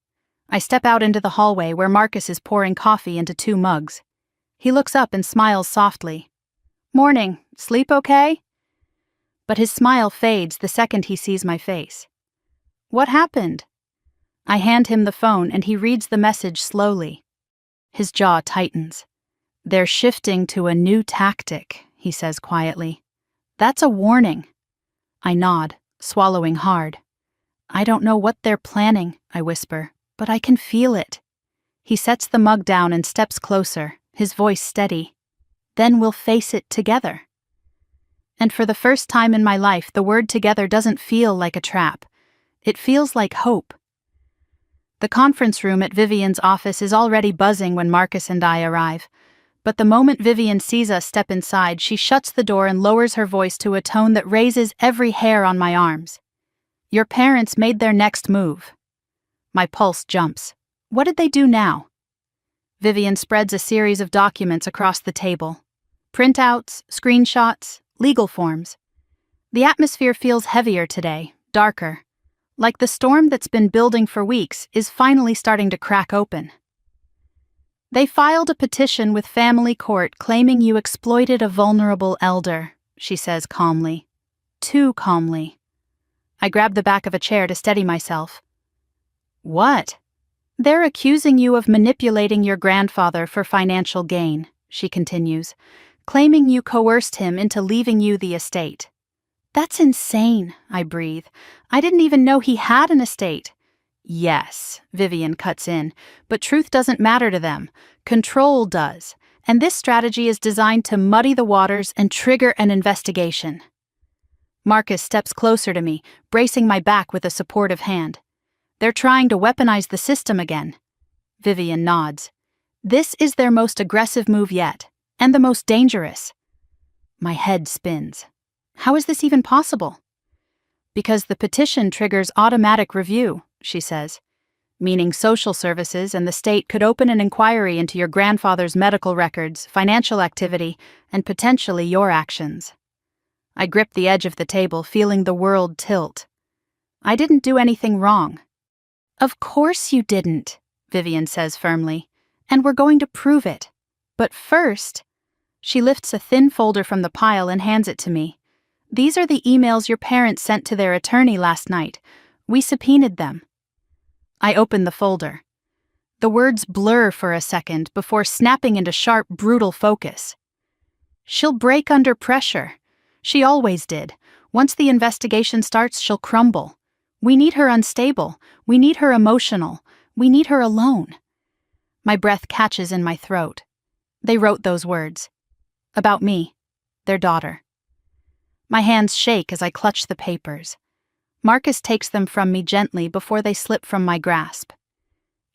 I step out into the hallway where Marcus is pouring coffee into 2 mugs. He looks up and smiles softly. Morning, sleep okay? But his smile fades the second he sees my face. What happened? I hand him the phone and he reads the message slowly. His jaw tightens. They're shifting to a new tactic, he says quietly. That's a warning. I nod, swallowing hard. I don't know what they're planning, I whisper, but I can feel it. He sets the mug down and steps closer, his voice steady. Then we'll face it together. And for the first time in my life, the word together doesn't feel like a trap. It feels like hope. The conference room at Vivian's office is already buzzing when Marcus and I arrive. But the moment Vivian sees us step inside, she shuts the door and lowers her voice to a tone that raises every hair on my arms. Your parents made their next move. My pulse jumps. What did they do now? Vivian spreads a series of documents across the table. Printouts, screenshots, legal forms. The atmosphere feels heavier today, darker. Like the storm that's been building for weeks is finally starting to crack open. They filed a petition with family court claiming you exploited a vulnerable elder, she says calmly. Too calmly. I grab the back of a chair to steady myself. What? They're accusing you of manipulating your grandfather for financial gain, she continues, claiming you coerced him into leaving you the estate. That's insane, I breathe. I didn't even know he had an estate. Yes, Vivian cuts in, but truth doesn't matter to them. Control does. And this strategy is designed to muddy the waters and trigger an investigation. Marcus steps closer to me, bracing my back with a supportive hand. They're trying to weaponize the system again. Vivian nods. This is their most aggressive move yet, and the most dangerous. My head spins. How is this even possible? Because the petition triggers automatic review, she says, meaning social services and the state could open an inquiry into your grandfather's medical records, financial activity, and potentially your actions. I grip the edge of the table, feeling the world tilt. I didn't do anything wrong. Of course you didn't, Vivian says firmly, and we're going to prove it. But first, she lifts a thin folder from the pile and hands it to me. These are the emails your parents sent to their attorney last night. We subpoenaed them. I open the folder. The words blur for a second before snapping into sharp, brutal focus. She'll break under pressure. She always did. Once the investigation starts, she'll crumble. We need her unstable. We need her emotional. We need her alone. My breath catches in my throat. They wrote those words. About me, their daughter. My hands shake as I clutch the papers. Marcus takes them from me gently before they slip from my grasp.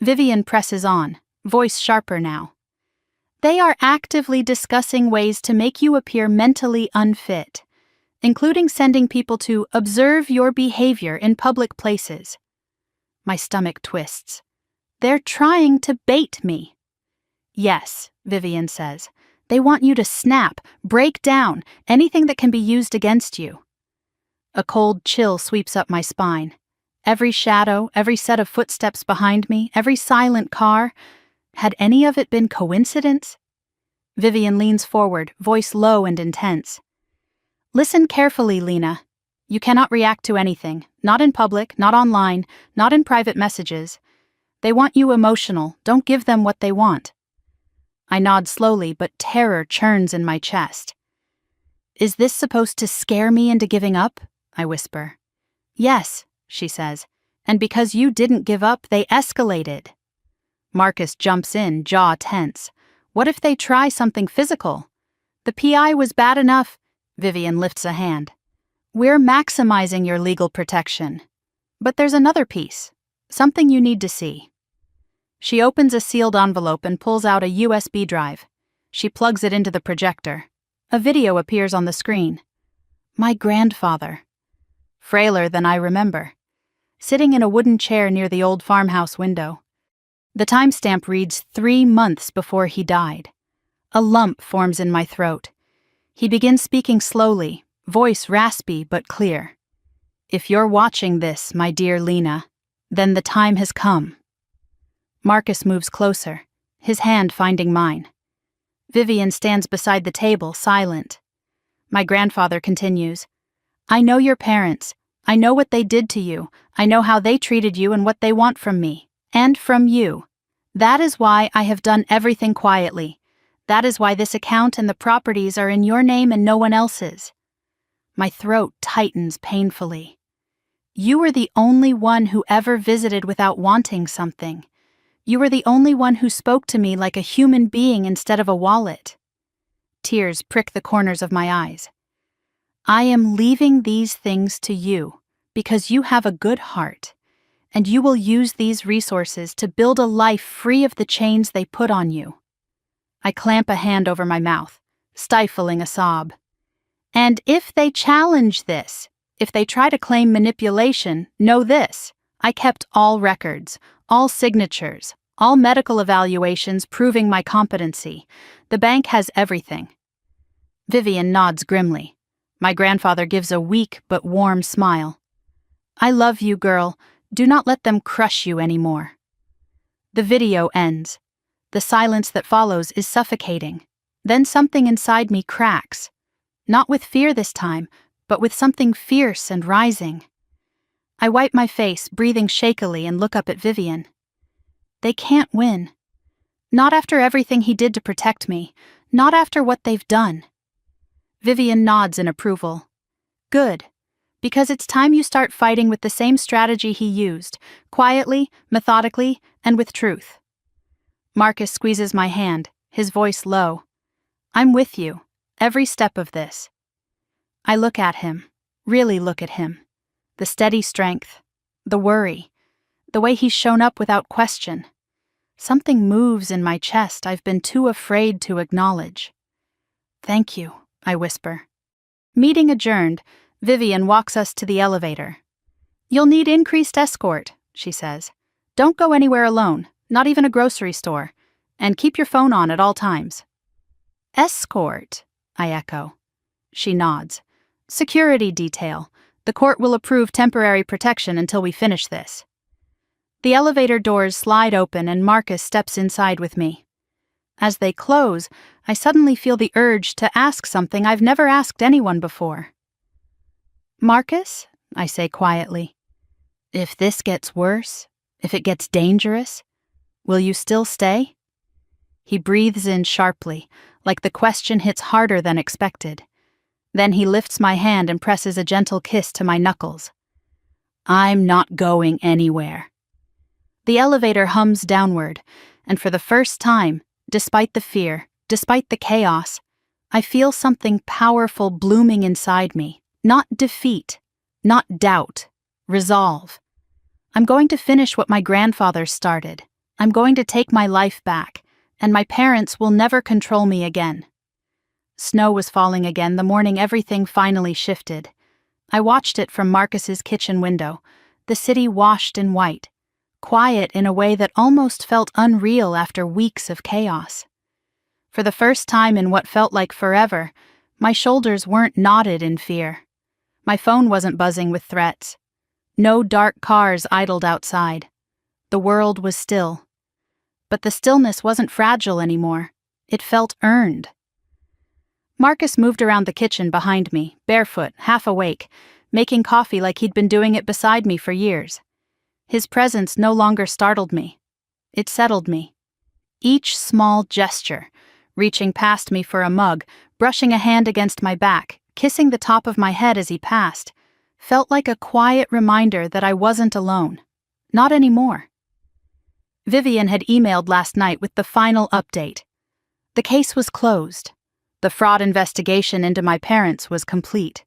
Vivian presses on, voice sharper now. They are actively discussing ways to make you appear mentally unfit, including sending people to observe your behavior in public places. My stomach twists. They're trying to bait me. Yes, Vivian says. They want you to snap, break down, anything that can be used against you. A cold chill sweeps up my spine. Every shadow, every set of footsteps behind me, every silent car. Had any of it been coincidence? Vivian leans forward, voice low and intense. Listen carefully, Lena. You cannot react to anything, not in public, not online, not in private messages. They want you emotional, don't give them what they want. I nod slowly, but terror churns in my chest. Is this supposed to scare me into giving up? I whisper. Yes, she says, and because you didn't give up, they escalated. Marcus jumps in, jaw tense. What if they try something physical? The PI was bad enough. Vivian lifts a hand. We're maximizing your legal protection. But there's another piece, something you need to see. She opens a sealed envelope and pulls out a USB drive. She plugs it into the projector. A video appears on the screen. My grandfather. Frailer than I remember. Sitting in a wooden chair near the old farmhouse window. The timestamp reads 3 months before he died. A lump forms in my throat. He begins speaking slowly, voice raspy but clear. If you're watching this, my dear Lena, then the time has come. Marcus moves closer, his hand finding mine. Vivian stands beside the table, silent. My grandfather continues. I know your parents. I know what they did to you. I know how they treated you and what they want from me. And from you. That is why I have done everything quietly. That is why this account and the properties are in your name and no one else's. My throat tightens painfully. You were the only one who ever visited without wanting something. You were the only one who spoke to me like a human being instead of a wallet. Tears prick the corners of my eyes. I am leaving these things to you because you have a good heart, and you will use these resources to build a life free of the chains they put on you. I clamp a hand over my mouth, stifling a sob. And if they challenge this, if they try to claim manipulation, know this. I kept all records, all signatures, all medical evaluations proving my competency. The bank has everything. Vivian nods grimly. My grandfather gives a weak but warm smile. I love you, girl. Do not let them crush you anymore. The video ends. The silence that follows is suffocating. Then something inside me cracks. Not with fear this time, but with something fierce and rising. I wipe my face, breathing shakily, and look up at Vivian. They can't win. Not after everything he did to protect me. Not after what they've done. Vivian nods in approval. Good. Because it's time you start fighting with the same strategy he used, quietly, methodically, and with truth. Marcus squeezes my hand, his voice low. I'm with you, every step of this. I look at him, really look at him. The steady strength, the worry, the way he's shown up without question. Something moves in my chest I've been too afraid to acknowledge. Thank you, I whisper. Meeting adjourned, Vivian walks us to the elevator. You'll need increased escort, she says. Don't go anywhere alone, not even a grocery store, and keep your phone on at all times. Escort, I echo. She nods. Security detail. The court will approve temporary protection until we finish this. The elevator doors slide open and Marcus steps inside with me. As they close, I suddenly feel the urge to ask something I've never asked anyone before. Marcus, I say quietly, if this gets worse, if it gets dangerous, will you still stay? He breathes in sharply, like the question hits harder than expected. Then he lifts my hand and presses a gentle kiss to my knuckles. I'm not going anywhere. The elevator hums downward, and for the first time, despite the fear, despite the chaos, I feel something powerful blooming inside me. Not defeat, not doubt, resolve. I'm going to finish what my grandfather started. I'm going to take my life back, and my parents will never control me again. Snow was falling again the morning everything finally shifted. I watched it from Marcus's kitchen window, the city washed in white, quiet in a way that almost felt unreal after weeks of chaos. For the first time in what felt like forever, my shoulders weren't knotted in fear. My phone wasn't buzzing with threats. No dark cars idled outside. The world was still. But the stillness wasn't fragile anymore. It felt earned. Marcus moved around the kitchen behind me, barefoot, half awake, making coffee like he'd been doing it beside me for years. His presence no longer startled me. It settled me. Each small gesture, reaching past me for a mug, brushing a hand against my back, kissing the top of my head as he passed, felt like a quiet reminder that I wasn't alone. Not anymore. Vivian had emailed last night with the final update. The case was closed. The fraud investigation into my parents was complete.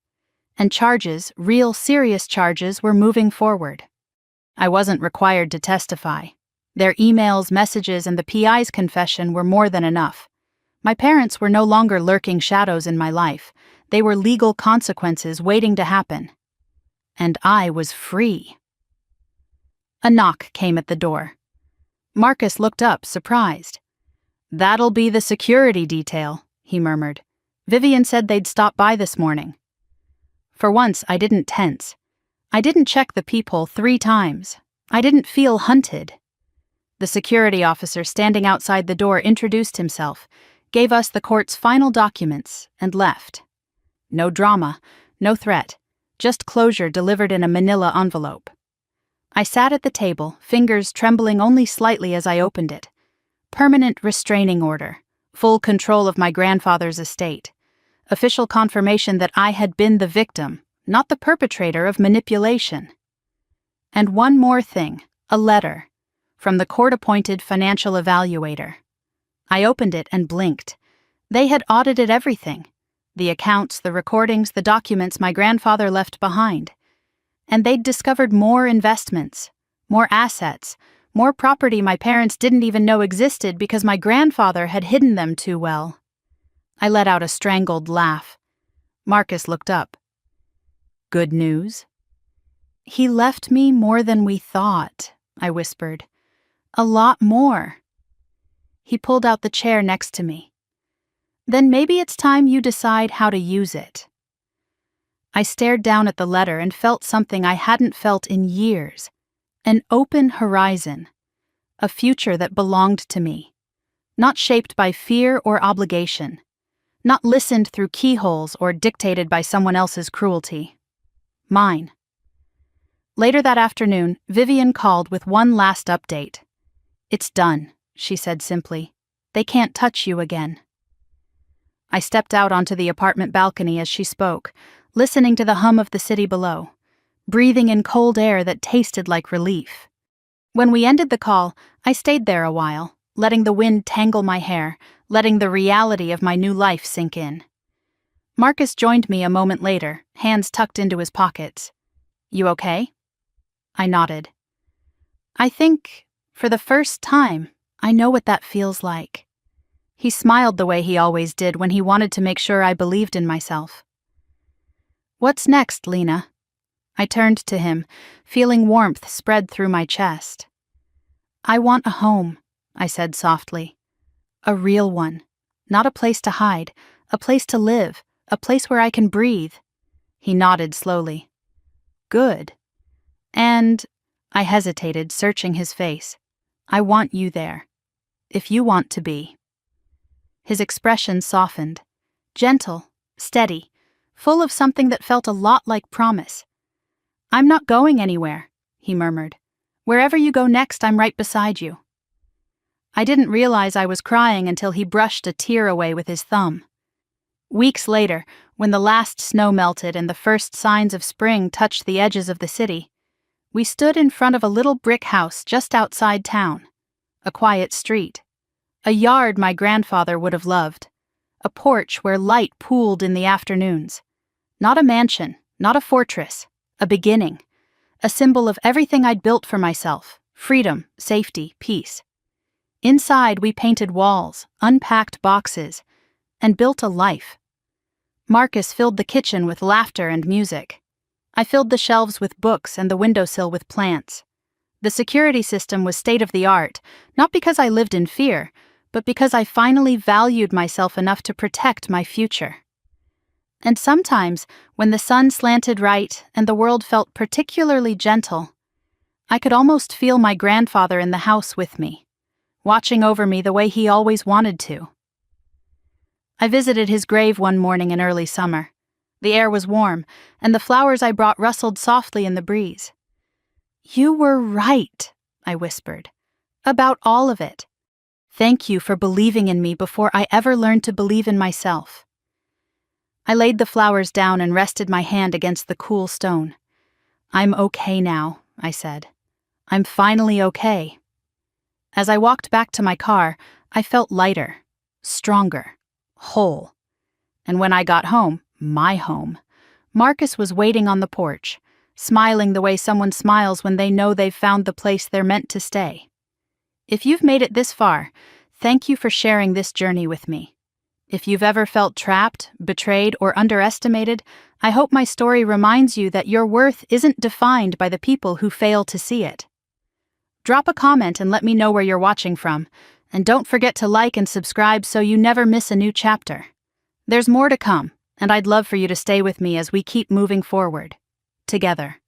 And charges, real serious charges, were moving forward. I wasn't required to testify. Their emails, messages, and the PI's confession were more than enough. My parents were no longer lurking shadows in my life. They were legal consequences waiting to happen. And I was free. A knock came at the door. Marcus looked up, surprised. "That'll be the security detail," he murmured. "Vivian said they'd stop by this morning." For once, I didn't tense. I didn't check the peephole 3 times. I didn't feel hunted. The security officer standing outside the door introduced himself, gave us the court's final documents, and left. No drama, no threat, just closure delivered in a manila envelope. I sat at the table, fingers trembling only slightly as I opened it. Permanent restraining order, full control of my grandfather's estate, official confirmation that I had been the victim, not the perpetrator of manipulation. And one more thing, a letter, from the court-appointed financial evaluator. I opened it and blinked. They had audited everything. The accounts, the recordings, the documents my grandfather left behind. And they'd discovered more investments, more assets, more property my parents didn't even know existed because my grandfather had hidden them too well. I let out a strangled laugh. Marcus looked up. "Good news?" "He left me more than we thought," I whispered. "A lot more." He pulled out the chair next to me. "Then maybe it's time you decide how to use it." I stared down at the letter and felt something I hadn't felt in years. An open horizon. A future that belonged to me. Not shaped by fear or obligation. Not listened through keyholes or dictated by someone else's cruelty. Mine. Later that afternoon, Vivian called with one last update. "It's done," she said simply. "They can't touch you again." I stepped out onto the apartment balcony as she spoke, listening to the hum of the city below, breathing in cold air that tasted like relief. When we ended the call, I stayed there a while, letting the wind tangle my hair, letting the reality of my new life sink in. Marcus joined me a moment later, hands tucked into his pockets. "You okay?" I nodded. "I think, for the first time, I know what that feels like." He smiled the way he always did when he wanted to make sure I believed in myself. "What's next, Lena?" I turned to him, feeling warmth spread through my chest. "I want a home," I said softly. "A real one. Not a place to hide, a place to live, a place where I can breathe." He nodded slowly. "Good. And," I hesitated, searching his face, "I want you there. If you want to be." His expression softened, gentle, steady, full of something that felt a lot like promise. "I'm not going anywhere," he murmured. "Wherever you go next, I'm right beside you." I didn't realize I was crying until he brushed a tear away with his thumb. Weeks later, when the last snow melted and the first signs of spring touched the edges of the city, we stood in front of a little brick house just outside town. A quiet street. A yard my grandfather would have loved. A porch where light pooled in the afternoons. Not a mansion, not a fortress. A beginning. A symbol of everything I'd built for myself. Freedom, safety, peace. Inside, we painted walls, unpacked boxes, and built a life. Marcus filled the kitchen with laughter and music. I filled the shelves with books and the windowsill with plants. The security system was state-of-the-art, not because I lived in fear, but because I finally valued myself enough to protect my future. And sometimes, when the sun slanted right and the world felt particularly gentle, I could almost feel my grandfather in the house with me, watching over me the way he always wanted to. I visited his grave one morning in early summer. The air was warm, and the flowers I brought rustled softly in the breeze. "You were right," I whispered, "about all of it. Thank you for believing in me before I ever learned to believe in myself." I laid the flowers down and rested my hand against the cool stone. "I'm okay now," I said. "I'm finally okay." As I walked back to my car, I felt lighter, stronger, whole. And when I got home, my home, Marcus was waiting on the porch, smiling the way someone smiles when they know they've found the place they're meant to stay. If you've made it this far, thank you for sharing this journey with me. If you've ever felt trapped, betrayed, or underestimated, I hope my story reminds you that your worth isn't defined by the people who fail to see it. Drop a comment and let me know where you're watching from, and don't forget to like and subscribe so you never miss a new chapter. There's more to come, and I'd love for you to stay with me as we keep moving forward. Together.